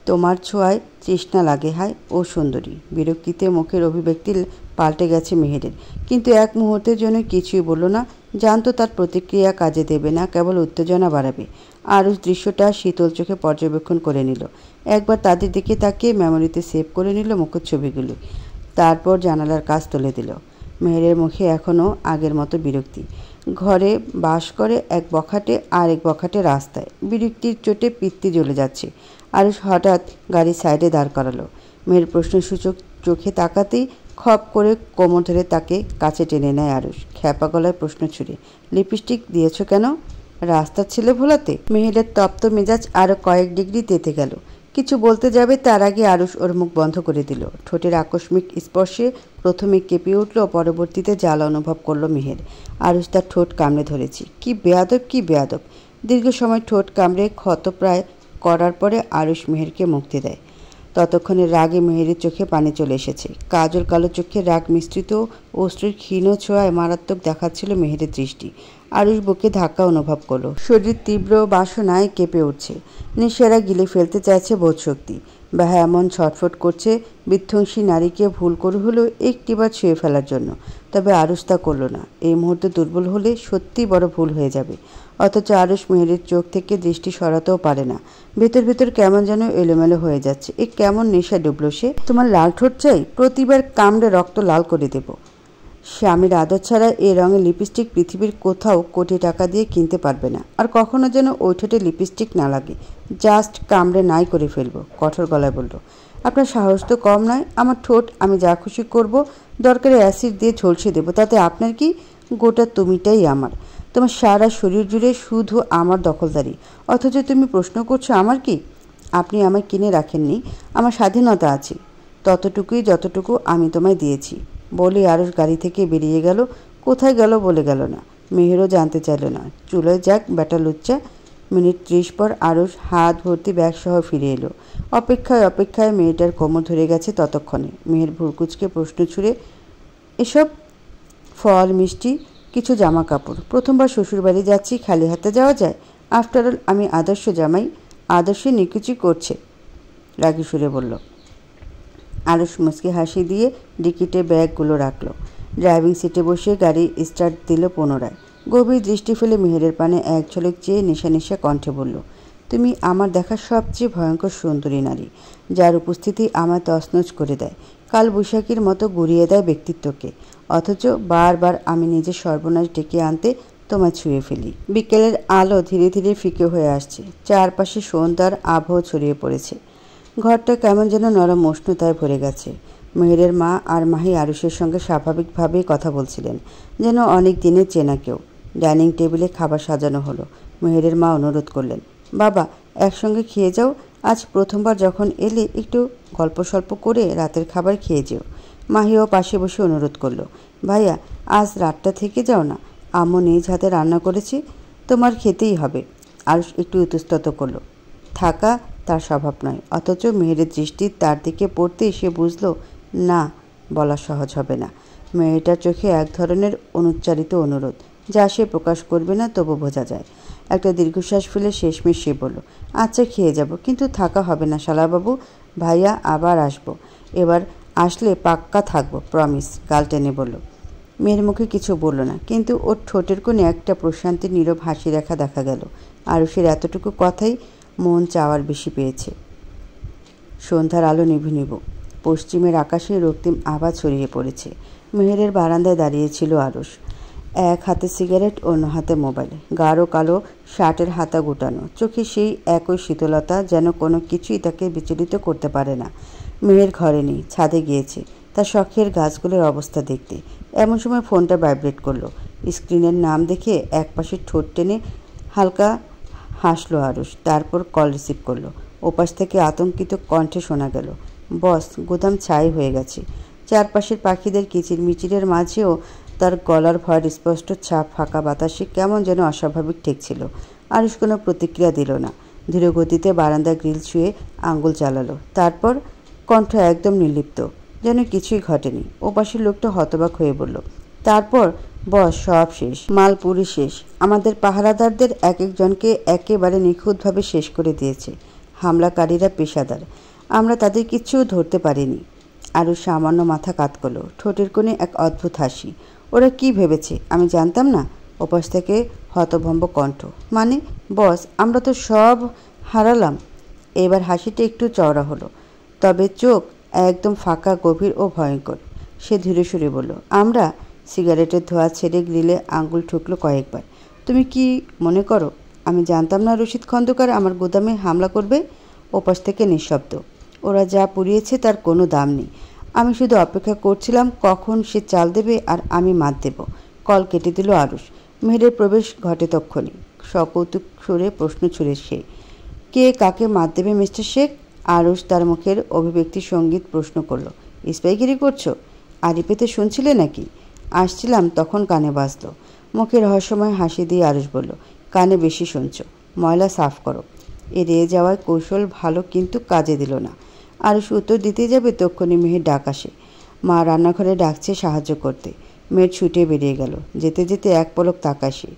তোমার ছোঁয়ায় তৃষ্ণা লাগে হায় ও সুন্দরী। বিরক্তিতে মুখের অভিব্যক্তি পাল্টে গেছে মেহেরের, কিন্তু এক মুহূর্তের জন্য কিছুই বলল না। জানতো তার প্রতিক্রিয়া কাজে দেবে না, কেবল উত্তেজনা বাড়াবে। আরুষ দৃশ্যটা শীতল চোখে পর্যবেক্ষণ করে নিল, একবার তাদের দিকে তাকিয়ে মেমোরিতে সেভ করে নিল মুখচ্ছবিগুলো, তারপর জানালার কাজ তুলে দিল। মেহেরের মুখে এখনও আগের মতো বিরক্তি। ঘরে বাস করে এক বখাটে আর এক বখাটে রাস্তায়, বিরক্তির চোটে পিত্তি জ্বলে যাচ্ছে। আরুষ হঠাৎ গাড়ি সাইডে দাঁড় করালো। মেয়ের প্রশ্নসূচক চোখে তাকাতেই খপ করে কোমর ধরে তাকে কাছে টেনে নেয় আরুষ, খ্যাপা গলায় প্রশ্ন ছুড়ে, লিপস্টিক দিয়েছ কেন? রাস্তার ছেলে ভোলাতে? মেহেরের তপ্ত মেজাজ আরও কয়েক ডিগ্রি তেতে গেল। কিছু বলতে যাবে তার আগে আরুষ ওর মুখ বন্ধ করে দিল। ঠোঁটের আকস্মিক স্পর্শে প্রথমে কেঁপে উঠল, পরবর্তীতে জ্বালা অনুভব করল মেহের। আরুষ তার ঠোঁট কামড়ে ধরেছি। কি বেয়াদব, কি বেয়াদব! দীর্ঘ সময় ঠোঁট কামড়ে ক্ষতপ্রায় করার পরে আরুষ মেহেরকে মুক্তি দেয়। ততক্ষণে রাগে মেহেরের চোখে পানি চলে এসেছে। কাজল কালো চোখে রাগ মিশ্রিত অশ্রুর ক্ষীণ ছোঁয়ায় মারাত্মক দেখাচ্ছিল মেহেরের দৃষ্টি। আরুষ বুকে ধাক্কা অনুভব করলো, শরীর তীব্র বাসনায় কেঁপে উঠছে, নিঃশ্বারা গিলে ফেলতে চাইছে বোধশক্তি। বাহা এমন ছটফট করছে বিধ্বংসী নারীকে ভুল করে হলেও একটিবার ছুঁয়ে ফেলার জন্য। তবে আরুষ তা করল না। এই মুহূর্তে দুর্বল হলে সত্যি বড় ভুল হয়ে যাবে। অথচ আরুষ মেহেরের চোখ থেকে দৃষ্টি সরাতেও পারে না। ভেতর ভেতর কেমন যেন এলোমেলো হয়ে যাচ্ছে। কেমন নেশা ডুবলো সে। তোমার লাল ঠোঁট চাই? প্রতিবার কামড়ে রক্ত লাল করে দেব। স্বামীর আদর ছাড়া এই রঙের লিপস্টিক পৃথিবীর কোথাও কোটি টাকা দিয়ে কিনতে পারবে না। আর কখনো যেন ওই ঠোঁটে লিপস্টিক না লাগে, জাস্ট কামড়ে নাই করে ফেলবো। কঠোর গলায় বলল, আপনার সাহস তো কম নয়। আমার ঠোঁট আমি যা খুশি করব, দরকারে অ্যাসিড দিয়ে ঝলসে দেবো, তাতে আপনার কি? গোটা তুমিটাই আমার। তোমার সারা শরীর জুড়ে শুধু আমার দখলদারি, অথচ তুমি প্রশ্ন করছো আমার কি? আপনি আমায় কিনে রাখেননি, আমার স্বাধীনতা আছে ততটুকুই যতটুকু আমি তোমায় দিয়েছি। বলে আরুষ গাড়ি থেকে বেরিয়ে গেল। কোথায় গেল বলে গেল না। মেহেরও জানতে চাইল না। চুলোয় যাক বেটা লুচ্চা। মিনিট 30 পর আরুষ হাত ভর্তি ব্যাগসহ ফিরে এলো। অপেক্ষায় মেয়েটার কোমর ধরে গেছে ততক্ষণে। মেহের ভুরকুচকে প্রশ্ন ছুড়ে, এসব ফল মিষ্টি, কিছু জামা কাপড়। প্রথমবার শ্বশুরবাড়ি যাচ্ছি, খালি হাতে যাওয়া যায়? আফটারঅল আমি আদর্শ জামাই, আদর্শে নিকুচি করছে, রাগী সুরে বলল। আরুষ মুচকি হাসি দিয়ে ডিকিটে ব্যাগগুলো রাখলো। ড্রাইভিং সিটে বসে গাড়ি স্টার্ট দিল পুনরায়। গভীর দৃষ্টি ফেলে মেহেরের পানে এক ঝলক চেয়ে নেশা কণ্ঠে বলল, তুমি আমার দেখা সবচেয়ে ভয়ঙ্কর সুন্দরী নারী, যার উপস্থিতি আমার তছনছ করে দেয়, কাল বৈশাখীর মতো গুড়িয়ে দেয় ব্যক্তিত্বকে। অথচ বারবার আমি নিজের সর্বনাশ ডেকে আনতে তোমায় ছুঁয়ে ফেলি। বিকেলের আলো ধীরে ধীরে ফিকে হয়ে আসছে। চারপাশে সন্ধ্যার আবহ ছড়িয়ে পড়েছে। ঘরটা কেমন যেন নরম উষ্ণতায় ভরে গেছে। মেহেরের মা আর মাহি আরুষের সঙ্গে স্বাভাবিকভাবেই কথা বলছিলেন, যেন অনেক দিনের চেনা কেউ। ডাইনিং টেবিলে খাবার সাজানো হলো। মেহেরের মা অনুরোধ করলেন, বাবা একসঙ্গে খেয়ে যাও, আজ প্রথমবার যখন এলে একটু গল্প সল্প করে রাতের খাবার খেয়ে যেও। মাহিও পাশে বসে অনুরোধ করলো, ভাইয়া আজ রাতটা থেকে যাও না, আম্মু নিজ হাতে রান্না করেছি, তোমার খেতেই হবে। আরুষ একটু ইতস্তত করলো। থাকা তার স্বভাব নয়, অথচ মেহেরের দৃষ্টি তার দিকে পড়তেই সে বুঝল না, বলা সহজ হবে না। মেয়েটার চোখে এক ধরনের অনুচ্চারিত অনুরোধ, যা সে প্রকাশ করবে না, তবু বোঝা যায়। একটা দীর্ঘশ্বাস ফেলে শেষমেশ সে বলল, আচ্ছা খেয়ে যাব, কিন্তু থাকা হবে না শালাবাবু, ভাইয়া আবার আসবো, এবার আসলে পাক্কা থাকবো, প্রমিস, গাল টেনে বলল। মেয়ের মুখে কিছু বলল না, কিন্তু ওর ঠোঁটের কোণে একটা প্রশান্তির নীরব হাসি রেখা দেখা গেল। আরুষের এতটুকু কথাই মন চাওয়ার বেশি পেয়েছে। সন্ধ্যার আলো নিভু নিব, পশ্চিমের আকাশে রক্তিম আভা ছড়িয়ে পড়েছে। মেহেরের বারান্দায় দাঁড়িয়েছিল আরুষ, এক হাতে সিগারেট, অন্য হাতে মোবাইল, গাঢ় কালো শার্টের হাতা গুটানো, চোখে সেই একই শীতলতা, যেন কোনো কিছুই তাকে বিচলিত করতে পারে না। মেহের ঘরে নেই, ছাদে গিয়েছে তার শখের গাছগুলোর অবস্থা দেখতে। এমন সময় ফোনটা ভাইব্রেট করলো। স্ক্রিনের নাম দেখে একপাশে ঠোঁট টেনে হালকা হাসলো আরুষ, তারপর কল রিসিভ করলো। ওপাশ থেকে আতঙ্কিত কণ্ঠে শোনা গেল, বস, গোদাম ছাই হয়ে গেছে। চারপাশের পাখিদের কিচিরমিচিরের মাঝেও তার গলার ভয়ের স্পষ্ট ছাপ ফাঁকা বাতাসে কেমন যেন অস্বাভাবিক ঠেকছিল। আরুষ কোনো প্রতিক্রিয়া দিল না। ধীরগতিতে বারান্দা গ্রিল ছুঁয়ে আঙ্গুল চালালো। তারপর কণ্ঠ একদম নির্লিপ্ত, যেন কিছুই ঘটেনি। ওপাশের লোকটা হতবাক হয়ে বলল, তারপর বস, সব শেষ, মাল পুরি শেষ। আমাদের পাহারাদারদের এক একজনকে একেবারে নিখুঁতভাবে শেষ করে দিয়েছে। হামলাকারীরা পেশাদার, আমরা তাদের কিচ্ছু ধরতে পারিনি। আরও সামান্য মাথা কাত করলো, ঠোঁটের কোণে এক অদ্ভুত হাসি। ওরা কি ভেবেছে আমি জানতাম না? ওপাশ থেকে হতভম্ব কণ্ঠ, মানে বস, আমরা তো সব হারালাম। এবার হাসিটা একটু চওড়া হলো, তবে চোখ একদম ফাঁকা, গভীর ও ভয়ঙ্কর। সে ধীরে সুরে বলল, আমরা? সিগারেটের ধোঁয়া ছেড়ে গ্রিলে আঙ্গুল ঠুকলো কয়েকবার। তুমি কি মনে করো আমি জানতাম না রশিদ খন্দকার আমার গোদামে হামলা করবে? ওপাশ থেকে নিঃশব্দ। ওরা যা পুড়িয়েছে তার কোনো দাম নেই। আমি শুধু অপেক্ষা করছিলাম কখন সে চাল দেবে আর আমি মাত দেব। কল কেটে দিল আরুষ। মেহেরের প্রবেশ ঘটে তক্ষণি। সকৌতুক সুরে প্রশ্ন ছুড়ে সে, কে কাকে মাত দেবে মিস্টার শেখ? আরুষ তার মুখের অভিব্যক্তি সঙ্গীত প্রশ্ন করল, স্পাইগিরি করছো? আড়ি পেতে শুনছিলে নাকি? আসছিলাম তখন কানে বাজল। মুখে রহস্যময় হাসি দিয়ে আরুষ বলল, কানে বেশি শুনছো, ময়লা সাফ করো। এড়িয়ে যাওয়ার কৌশল ভালো, কিন্তু কাজে দিল না। আরুষ উত্তর দিতে যাবে তক্ষণি মেহের ডাক আসে। মা রান্নাঘরে ডাকছে সাহায্য করতে। মেয়ের ছুটে বেরিয়ে গেল। যেতে যেতে এক পলক তাকাশে।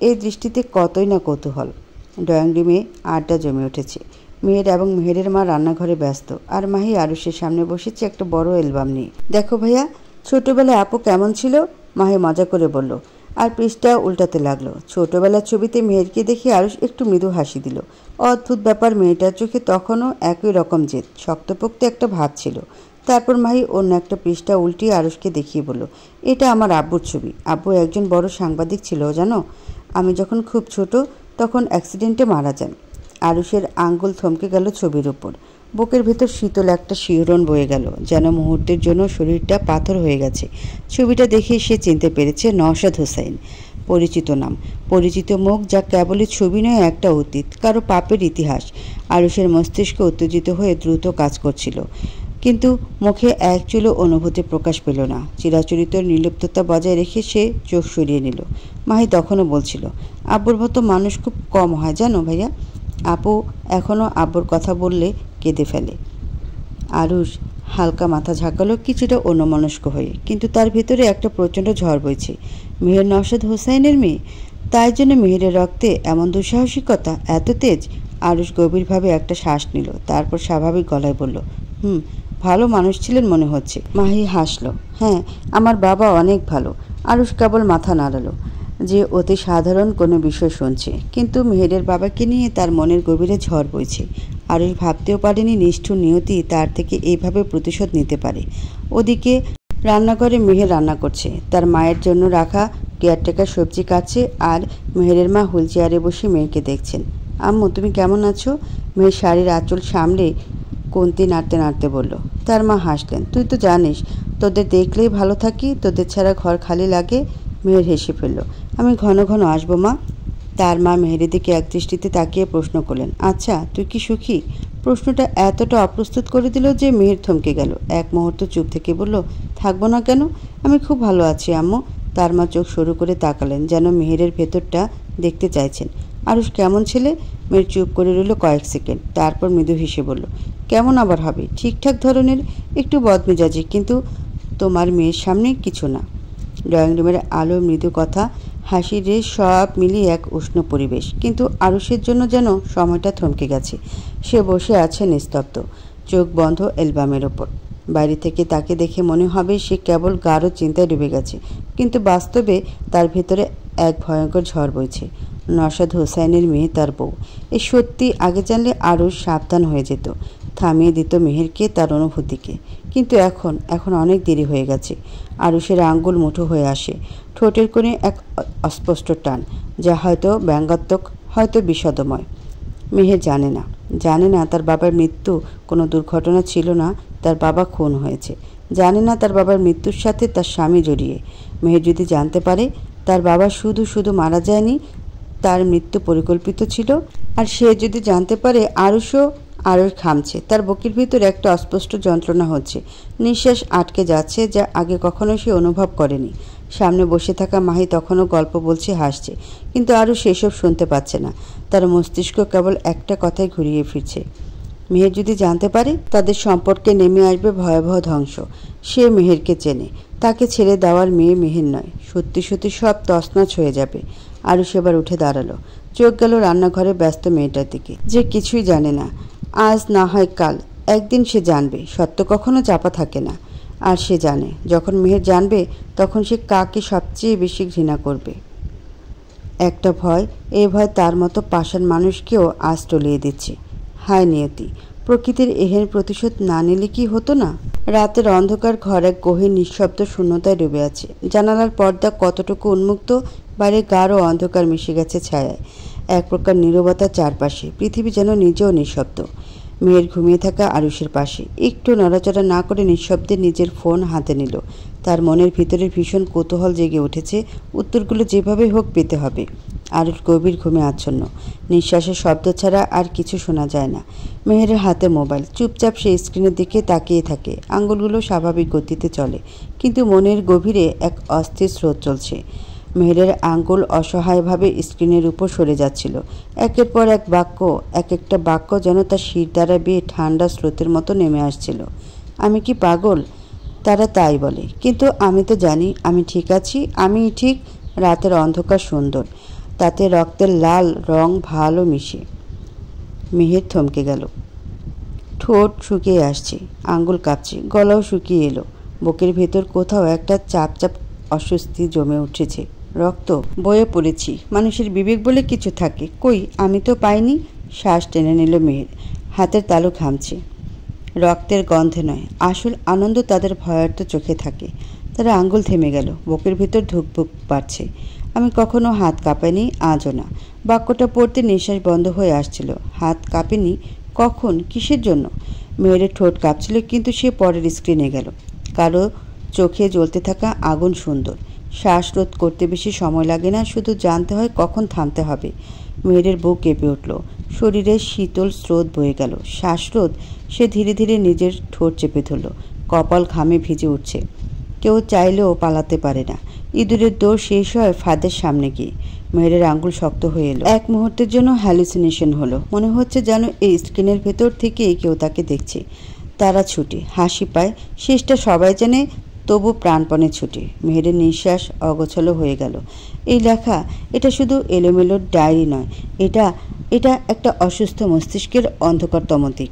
এই দৃষ্টিতে কতই না কৌতূহল। ড্রয়িং রুমে আড্ডা জমে উঠেছে। মেহের এবং মেহেরের মা রান্নাঘরে ব্যস্ত, আর মাহি আরুষের সামনে বসেছে একটা বড় অ্যালবাম নিয়ে। দেখো ভাইয়া, ছোটবেলায় আপু কেমন ছিল? মাহি মজা করে বলল, আর পৃষ্ঠা উল্টাতে লাগলো। ছোটবেলার ছবিতে মেহেরকে দেখে আরুষ একটু মৃদু হাসি দিল। অদ্ভুত ব্যাপার, মেয়েটার চোখে তখনও একই রকম জেদ, শক্তপোক্ত একটা ভাব ছিল। তারপর মাহি অন্য একটা পৃষ্ঠা উল্টিয়ে আরুষকে দেখিয়ে বলল, এটা আমার আব্বুর ছবি। আব্বু একজন বড় সাংবাদিক ছিল জানো। আমি যখন খুব ছোট তখন অ্যাক্সিডেন্টে মারা যান। আরুষের আঙ্গুল থমকে গেল ছবির উপর। বুকের ভেতর শীতল একটা শিহরণ বয়ে গেল, যেন মুহূর্তের জন্য শরীরটা পাথর হয়ে গেছে। ছবিটা দেখে সে চিনতে পেরেছে নওশাদ হোসাইন। পরিচিত নাম, পরিচিত মুখ, যা কেবলই ছবি নয়, একটা অতীত, কারো পাপের ইতিহাস। আরুষের মস্তিষ্ক উত্তেজিত হয়ে দ্রুত কাজ করছিল, কিন্তু মুখে এক চুলো অনুভূতি প্রকাশ পেল না। চিরাচরিত নির্লিপ্ততা বজায় রেখে সে চোখ সরিয়ে নিল। মাহি তখনও বলছিল, আব্বুর মতো মানুষ খুব কম হয় জানো ভাইয়া। আপু এখনও আব্বুর কথা বললে কেঁদে ফেলে। আরুষ হালকা মাথা ঝাঁকালো, কিছুটা অন্যমনস্ক হয়ে, কিন্তু তার ভিতরে একটা প্রচণ্ড ঝড় বইছে। মেহের নওশাদ হোসাইনের মেয়ে, তাই জন্য মেহেরের রক্তে এমন দুঃসাহসিকতা, এত তেজ। আরুষ গভীরভাবে একটা শ্বাস নিল, তারপর স্বাভাবিক গলায় বলল, ভালো মানুষ ছিলেন মনে হচ্ছে। মাহি হাসল, হ্যাঁ, আমার বাবা অনেক ভালো। আরুষ কেবল মাথা নাড়ালো, যে অতি সাধারণ কোনো বিষয় শুনছে, কিন্তু মেহেরের বাবাকে নিয়ে তার মনের গভীরে ঝড় বইছে। আরুষ ভাবতেও পারেনি নিষ্ঠুর নিয়তি তার থেকে এইভাবে প্রতিশোধ নিতে পারে। ওদিকে রান্নাঘরে মেহের রান্না করছে, তার মায়ের জন্য রাখা কেয়ারটেকার সবজি কাটছে, আর মেহেরের মা হুইল চেয়ারে বসে মেয়েকে দেখছেন। আম্মু তুমি কেমন আছো? মেয়ের শাড়ির আঁচল সামলে কন্তি নাড়তে নাড়তে বলল। তার মা হাসলেন, তুই তো জানিস তোদের দেখলেই ভালো থাকি, তোদের ছাড়া ঘর খালি লাগে। মেহের হেসে ফেলল, আমি ঘন ঘন আসবো মা। তার মা মেহেরের দিকে একদৃষ্টিতে তাকিয়ে প্রশ্ন করলেন, আচ্ছা তুই কি সুখী? প্রশ্নটা এতটা অপ্রস্তুত করে দিল যে মেহের থমকে গেল। এক মুহূর্ত চুপ থেকে বলল, থাকবো না কেন, আমি খুব ভালো আছি আম্মু। তার মা চোখ সরু করে তাকালেন, যেন মেহেরের ভেতরটা দেখতে চাইছেন। আরুষ কেমন ছেলে? মেয়ের চুপ করে রইল কয়েক সেকেন্ড, তারপর মৃদু হেসে বলল, কেমন আবার হবে, ঠিকঠাক ধরনের, একটু বদমেজাজি, কিন্তু তোমার মেয়ের সামনে কিছু না। ড্রয়িং রুমের আলো, মৃদু কথা, হাসির রেশ, সব মিলিয়ে এক উষ্ণ পরিবেশ, কিন্তু আরুষের জন্য যেন সময়টা থমকে গেছে। সে বসে আছে নিস্তব্ধ, চোখ বন্ধ অ্যালবামের ওপর। বাইরে থেকে তাকে দেখে মনে হবে সে কেবল গাঢ় চিন্তায় ডুবে গেছে, কিন্তু বাস্তবে তার ভেতরে এক ভয়ঙ্কর ঝড় বইছে। নওশাদ হোসাইনের মেয়ে, তার বউ। এই সত্যি আগে জানলে আরুষ সাবধান হয়ে যেত, থামিয়ে দিত মেহেরকে, তার অনুভূতিকে। কিন্তু এখন অনেক দেরি হয়ে গেছে। আরুষের আঙ্গুল মুঠো হয়ে আসে, ঠোঁটের কোণে এক অস্পষ্ট টান, যা হয়তো ব্যঙ্গাত্মক, হয়তো বিষাদময়। মেহের জানে না তার বাবার মৃত্যু কোনো দুর্ঘটনা ছিল না, তার বাবা খুন হয়েছে। জানে না তার বাবার মৃত্যুর সাথে তার স্বামী জড়িয়ে। মেহের যদি জানতে পারে তার বাবা শুধু শুধু মারা যায়নি, তার মৃত্যু পরিকল্পিত ছিল, আর সে যদি জানতে পারে আরুষও ঘামছে, তার বুকের ভিতর একটা অস্পষ্ট যন্ত্রণা হচ্ছে, নিঃশ্বাস আটকে যাচ্ছে, যা আগে কখনো সে অনুভব করেনি। সামনে বসে থাকা মাহি তখনও গল্প বলছে, হাসছে, কিন্তু আরুষ সেসব শুনতে পাচ্ছে না। তার মস্তিষ্ক কেবল একটা কথাই ঘুরিয়ে ফিরছে, মেহের যদি জানতে পারে তাদের সম্পর্কে নেমে আসবে ভয়াবহ ধ্বংস। সে মেহেরকে চেনে, তাকে ছেড়ে দেওয়ার মেয়ে মেহের নয়। সত্যি সত্যি সব তছনছ হয়ে যাবে। আরুষ এবার উঠে দাঁড়ালো, চোখ গেল রান্নাঘরে ব্যস্ত মেয়েটার দিকে, যে কিছুই জানে না। আজ না হয় কাল, একদিন সে জানবে। সত্য কখনো চাপা থাকে না, আর সে জানে যখন মেহের জানবে তখন সে কাকে সবচেয়ে বেশি ঘৃণা করবে। একটা ভয়, এই ভয় তার মতো পাষাণ মানুষকেও আজ টলিয়ে দিচ্ছে। হায় নিয়তি, প্রকৃতির এহেন প্রতিশোধ না নিলে কি হতো না? রাতের অন্ধকার ঘর এক গহীন নিঃশব্দ শূন্যতায় ডুবে আছে। জানালার পর্দা কতটুকু উন্মুক্ত, বাইরে গাঢ় অন্ধকার মিশে গেছে ছায়ায়। এক প্রকার নীরবতা চারপাশে, পৃথিবী যেন নিজেও নিঃশব্দ। মেয়ের ঘুমিয়ে থাকা আরুষের পাশে একটু নড়াচড়া না করে নিঃশব্দে নিজের ফোন হাতে নিল। তার মনের ভিতরে ভীষণ কৌতূহল জেগে উঠেছে, উত্তরগুলো যেভাবে হোক পেতে হবে। আরুষ গভীর ঘুমে আচ্ছন্ন, নিঃশ্বাসের শব্দ ছাড়া আর কিছু শোনা যায় না। মেহেরের হাতে মোবাইল, চুপচাপ সে স্ক্রিনের দিকে তাকিয়ে থাকে। আঙ্গুলগুলো স্বাভাবিক গতিতে চলে, কিন্তু মনের গভীরে এক অস্থির স্রোত চলছে। মেহেরের আঙ্গুল অসহায়ভাবে স্ক্রিনের উপর সরে যাচ্ছিল। একের পর এক বাক্য, এক একটা বাক্য যেন তার শির দ্বারা বেয়ে ঠান্ডা স্রোতের মতো নেমে আসছিল। আমি কি পাগল? তারা তাই বলে, কিন্তু আমি তো জানি আমি ঠিক আছি, আমি ঠিক। রাতের অন্ধকার সুন্দর, তাতে রক্তের লাল রং ভালো মিশে। মেহের থমকে গেল, ঠোঁট শুকিয়ে আসছে, আঙ্গুল কাঁপছে, গলাও শুকিয়ে এলো। বুকের ভেতর কোথাও একটা চাপ চাপ অস্বস্তি জমে উঠেছে। রক্ত বয়ে পড়েছি, মানুষের বিবেক বলে কিছু থাকে, কই আমি তো পাইনি। শ্বাস টেনে নিল মেহের, হাতের তালু ঘামছে। রক্তের গন্ধে নয়, আসল আনন্দ তাদের ভয়ার্ত চোখে থাকে। তারা আঙ্গুল থেমে গেল, বুকের ভিতর ধুকপুক বাড়ছে। আমি কখনো হাত কাঁপাইনি, আজও না। বাক্যটা পড়তে নিঃশ্বাস বন্ধ হয়ে আসছিল। হাত কাঁপেনি? কখন? কিসের জন্য? মেয়ের ঠোঁট কাঁপছিল, কিন্তু সে পরের স্ক্রিনে গেল। কারো চোখে জ্বলতে থাকা আগুন সুন্দর। শ্বাসরোধ করতে বেশি সময় লাগে না, শুধু জানতে হয় কখন থামতে হবে। মেয়ের বুক কেঁপে উঠল, শরীরে শীতল স্রোত বয়ে গেল। শ্বাসরোধ। সে ধীরে ধীরে নিজের ঠোঁট চেপে ধরল, কপাল ঘামে ভিজে উঠছে। কেউ চাইলেও পালাতে পারে না। ইঁদুরের দৌড় শেষ হয় ফাঁদের সামনে গিয়ে। মেয়ের আঙ্গুল শক্ত হয়ে এলো। এক মুহূর্তের জন্য হ্যালুসিনেশন হলো, মনে হচ্ছে যেন এই স্ক্রিনের ভেতর থেকেই কেউ তাকে দেখছে। তারা ছুটে, হাসি পায়, শেষটা সবাই জানে, তবু প্রাণপণে ছুটে। মেহেরের নিঃশ্বাস অগোছালো হয়ে গেল। এই লেখা, এটা শুধু এলোমেলো ডায়েরি নয়, এটা এটা একটা অসুস্থ মস্তিষ্কের অন্ধকারতম দিক।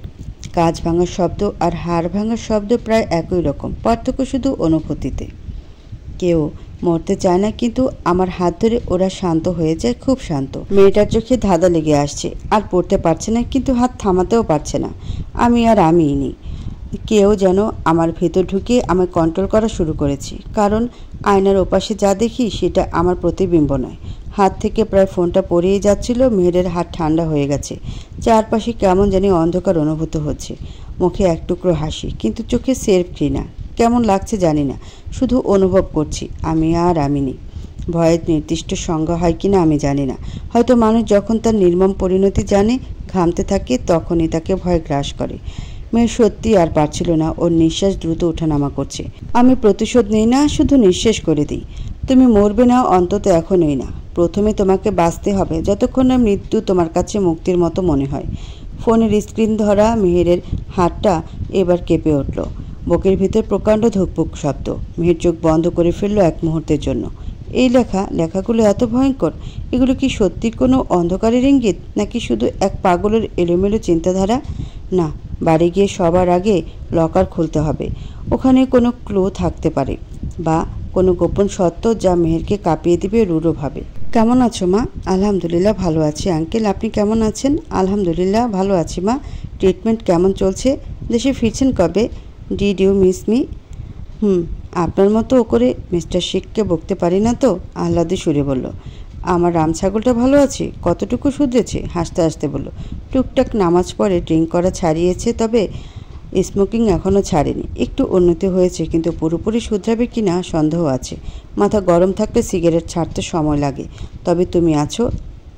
কাঁচ ভাঙার শব্দ আর হাড় ভাঙার শব্দ প্রায় একই রকম, পার্থক্য শুধু অনুভূতিতে। কেউ মরতে চায় না, কিন্তু আমার হাত ধরে ওরা শান্ত হয়ে যায়, খুব শান্ত। মেয়েটার চোখে ধাঁধা লেগে আসছে, আর পড়তে পারছে না, কিন্তু হাত থামাতেও পারছে না। আমি আর আমিই নেই। কেউ যেন আমার ভেতর ঢুকে আমায় কন্ট্রোল করা শুরু করেছে। কারণ আয়নার ওপাশে যা দেখি সেটা আমার প্রতিবিম্ব নয়। হাত থেকে প্রায় ফোনটা পড়েই যাচ্ছিল। মেহেরের হাত ঠান্ডা হয়ে গেছে। চারপাশে কেমন জানি অন্ধকার অনুভূত হচ্ছে। মুখে এক টুকরো হাসি, কিন্তু চোখে সেরফ ঘৃণা। কেমন লাগছে জানি না, শুধু অনুভব করছি আমি আর আমি নেই। ভয়ের নির্দিষ্ট সংজ্ঞা হয় কিনা আমি জানি না। হয়তো মানুষ যখন তার নির্মম পরিণতি জানে, ঘামতে থাকে, তখনই তাকে ভয় গ্রাস করে। মেয়ে সত্যি আর পারছিল না, ওর নিঃশ্বাস দ্রুত ওঠানামা করছে। আমি প্রতিশোধ নিই না, শুধু নিঃশেষ করে দিই। তুমি মরবে না, অন্তত এখনই না। প্রথমে তোমাকে বাঁচতে হবে, যতক্ষণ না মৃত্যু তোমার কাছে মুক্তির মতো মনে হয়। ফোনের স্ক্রিন ধরা মেহেরের হাতটা এবার কেঁপে উঠল। বুকের ভিতর প্রকাণ্ড ধুকপুক শব্দ। মেহের চোখ বন্ধ করে ফেলল এক মুহূর্তের জন্য। এই লেখাগুলো এত ভয়ঙ্কর। এগুলো কি সত্যি কোনো অন্ধকারের ইঙ্গিত, নাকি শুধু এক পাগলের এলোমেলো চিন্তাধারা? না, বাড়ি গিয়ে সবার আগে লকার খুলতে হবে। ওখানে কোনো ক্লু থাকতে পারে, বা কোনো গোপন সত্য যা মেহেরকে কাঁপিয়ে দিবে রূঢ়ভাবে। কেমন আছো মা? আলহামদুলিল্লাহ ভালো আছি আঙ্কেল, আপনি কেমন আছেন? আলহামদুলিল্লাহ ভালো আছি মা। ট্রিটমেন্ট কেমন চলছে? দেশে ফিরছেন কবে? Did you miss me? আপনার মতো করে মিস্টার শেখকে বকতে পারি না তো, আহ্লাদে সুরে বলল। আমার রাম ছাগলটা ভালো আছে? কতটুকু শুধরেছে? হাসতে হাসতে বলল, টুকটাক নামাজ পড়ে, ড্রিঙ্ক করা ছাড়িয়েছে, তবে স্মোকিং এখনও ছাড়েনি। একটু উন্নতি হয়েছে, কিন্তু পুরোপুরি শুধরাবে কি না সন্দেহ আছে। মাথা গরম থাকলে সিগারেট ছাড়তে সময় লাগে। তবে তুমি আছো,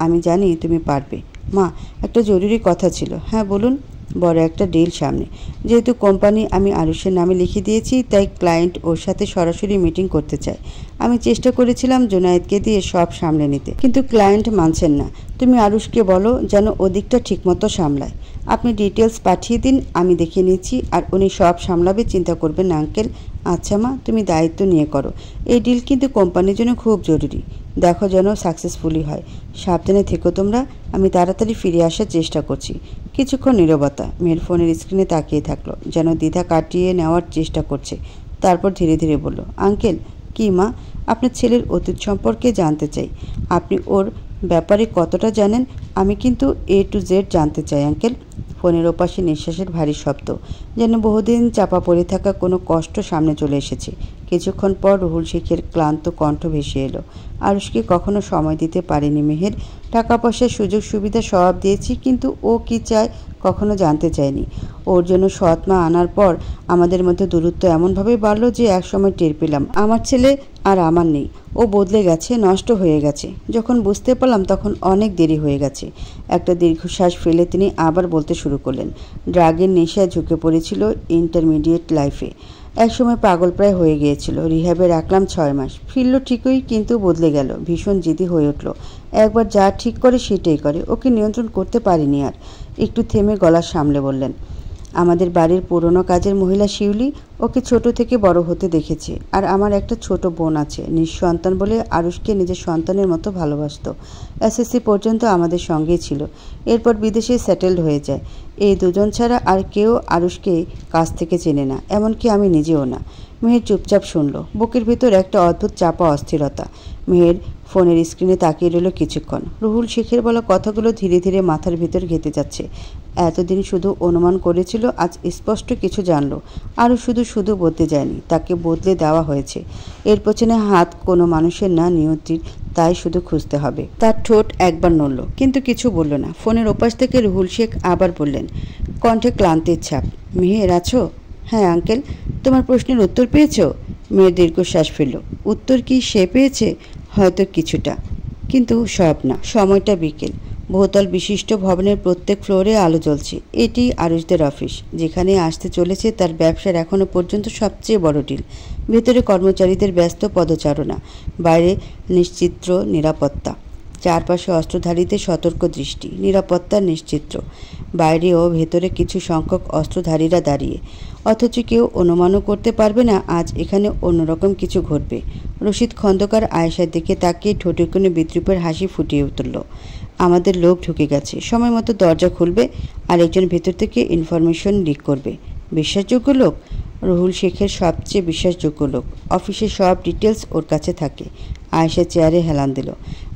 আমি জানি তুমি পারবে। মা, একটা জরুরি কথা ছিল। হ্যাঁ বলুন। বড় একটা ডিল সামনে। যেহেতু কোম্পানি আমি আরুষের নামে লিখে দিয়েছি, তাই ক্লায়েন্ট ওর সাথে সরাসরি মিটিং করতে চায়। আমি চেষ্টা করেছিলাম জুনায়েদকে দিয়ে সব সামলে নিতে, কিন্তু ক্লায়েন্ট মানছেন না। তুমি আরুষকে বলো যেন ওদিকটা ঠিকমতো সামলায়। আপনি ডিটেলস পাঠিয়ে দিন, আমি দেখে নিচ্ছি, আর উনি সব সামলাবে, চিন্তা করবেন না আঙ্কেল। আচ্ছা মা, তুমি দায়িত্ব নিয়ে করো। এই ডিল কিন্তু কোম্পানির জন্য খুব জরুরি। দেখো যেন সাকসেসফুলি হয়। সাবধানে থেকো তোমরা। আমি তাড়াতাড়ি ফিরে আসার চেষ্টা করছি। কিছুক্ষণ নীরবতা। মেয়ের ফোনের স্ক্রিনে তাকিয়ে থাকলো, যেন দ্বিধা কাটিয়ে নেওয়ার চেষ্টা করছে। তারপর ধীরে ধীরে বলল, আঙ্কেল। কি মা? আপনার ছেলের অতীত সম্পর্কে জানতে চাই। আপনি ওর ব্যাপারে কতটা জানেন? আমি কিন্তু A to Z জানতে চাই আঙ্কেল। ফোনের ওপাশে নিঃশ্বাসের ভারী শব্দ, যেন বহুদিন চাপা পড়ে থাকা কোনো কষ্ট সামনে চলে এসেছে। কিছুক্ষণ পর রুহুল শেখের ক্লান্ত কণ্ঠ ভেসে এলো। আরুষকে কখনো সময় দিতে পারেনি মেহের। টাকা পয়সার সুযোগ সুবিধা সব দিয়েছি, কিন্তু ও কি চায় কখনো জানতে চায়নি। ওর জন্য সৎ মা আনার পর আমাদের মধ্যে দূরত্ব এমনভাবে বাড়লো যে একসময় টের পেলাম আমার ছেলে আর আমার নেই। ও বদলে গেছে, নষ্ট হয়ে গেছে। যখন বুঝতে পারলাম তখন অনেক দেরি হয়ে গেছে। একটা দীর্ঘশ্বাস ফেলে তিনি আবার বলতে শুরু করলেন। ড্রাগের নেশায় ঝুঁকে পড়েছিল ইন্টারমিডিয়েট লাইফে। একসময় পাগলপ্রায় হয়ে গিয়েছিল। রিহ্যাবে রাখলাম 6 মাস। ফিরল ঠিকই, কিন্তু বদলে গেল। ভীষণ জিদি হয়ে উঠল। একবার যা ঠিক করে সেটাই করে। ওকে নিয়ন্ত্রণ করতে পারিনি আর। একটু থেমে গলা সামলে বললেন, আমাদের বাড়ির পুরনো কাজের মহিলা শিউলি ওকে ছোট থেকে বড় হতে দেখেছে। আর আমার একটা ছোট বোন আছে, নিঃসন্তান বলে আরুষকে নিজের সন্তানের মতো ভালোবাসত। SSC পর্যন্ত আমাদের সঙ্গেই ছিল। এরপর বিদেশে সেটেলড হয়ে যায়। এই দুজন ছাড়া আর কেউ আরুষকে কাছ থেকে চেনে না, এমনকি আমি নিজেও না। মেহের চুপচাপ শুনল। বুকের ভেতর একটা অদ্ভুত চাপা অস্থিরতা। মেহের ফোনের স্ক্রিনে তাকিয়ে রইল কিছুক্ষণ। রুহুল শেখের বলা কথাগুলো ধীরে ধীরে মাথার ভিতর ঘেঁটে যাচ্ছে। এতদিন শুধু অনুমান করেছিল, আজ স্পষ্ট কিছু জানল। আরও শুধু শুধু বদলে যায়নি, তাকে বদলে দেওয়া হয়েছে। এর পেছনে হাত কোনো মানুষের না, নিয়তির। তাই শুধু খুঁজতে হবে। তার ঠোঁট একবার নড়ল, কিন্তু কিছু বলল না। ফোনের ওপাশ থেকে রুহুল শেখ আবার বললেন, কণ্ঠে ক্লান্তির ছাপ, মেহের আছো? হ্যাঁ আঙ্কেল। তোমার প্রশ্নের উত্তর পেয়েছো? মেয়ের দীর্ঘশ্বাস ফেলল। উত্তর কি সে পেয়েছে? হয়তো কিছুটা, কিন্তু সব না। সময়টা বিকেল। বহুতল বিশিষ্ট ভবনের প্রত্যেক ফ্লোরে আলো জ্বলছে। এটি আরুষদের অফিস, যেখানে আসতে চলেছে তার ব্যবসার এখনও পর্যন্ত সবচেয়ে বড় ডিল। ভেতরে কর্মচারীদের ব্যস্ত পদচারণা, বাইরে নিশ্চিত্র নিরাপত্তা, চারপাশে অস্ত্রধারীদের সতর্ক দৃষ্টি। নিরাপত্তা নিশ্চিত্র, বাইরে ও ভেতরে কিছু সংখ্যক অস্ত্রধারীরা দাঁড়িয়ে। অথচ কেউ অনুমানও করতে পারবে না আজ এখানে অন্যরকম কিছু ঘটবে। রশিদ খন্দকার আয়েশার দিকে তাকিয়ে ঠোঁটে কোণে বিদ্রুপের হাসি ফুটিয়ে তুলল। আমাদের লোক ঢুকে গেছে, সময় মতো দরজা খুলবে আর একজন ভেতর থেকে ইনফরমেশন লিক করবে। বিশ্বাসযোগ্য লোক? রুহুল শেখের সবচেয়ে বিশ্বাসযোগ্য লোক। অফিসের সব ডিটেলস ওর কাছে থাকে। আয়েশা চেয়ারে হেলান দিল।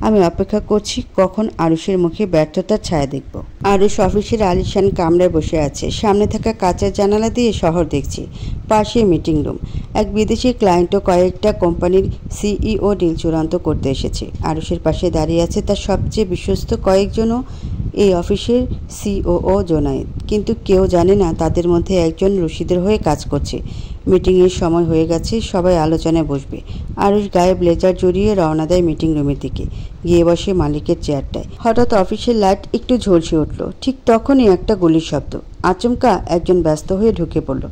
আমি অপেক্ষা করছি কখন আরুষের মুখে ব্যর্থতার ছায়া দেখব। আরুষ অফিসের আলিশান কামরায় বসে আছে। সামনে থাকা কাঁচের জানালা দিয়ে শহর দেখছি। পাশে মিটিং রুম। এক বিদেশি ক্লায়েন্টও কয়েকটা কোম্পানির সিইও ডিল চূড়ান্ত করতে এসেছে। আরুষের পাশে দাঁড়িয়ে আছে তার সবচেয়ে বিশ্বস্ত কয়েকজনও, এই অফিসের সিওও জোনায়েদ। কিন্তু কেউ জানে না তাদের মধ্যে একজন রশিদের হয়ে কাজ করছে। মিটিংয়ের সময় হয়ে গেছে, সবাই আলোচনায় বসবে। আরুষ গায়ে ব্লেজার জড়িয়ে রওনা দেয় মিটিং রুমের দিকে। গিয়ে বসে মালিকের চেয়ারটায়। হঠাৎ অফিসের লাইট একটু ঝলসে উঠল। ঠিক তখনই একটা গুলির শব্দ। আচমকা একজন ব্যস্ত হয়ে ঢুকে পড়ল।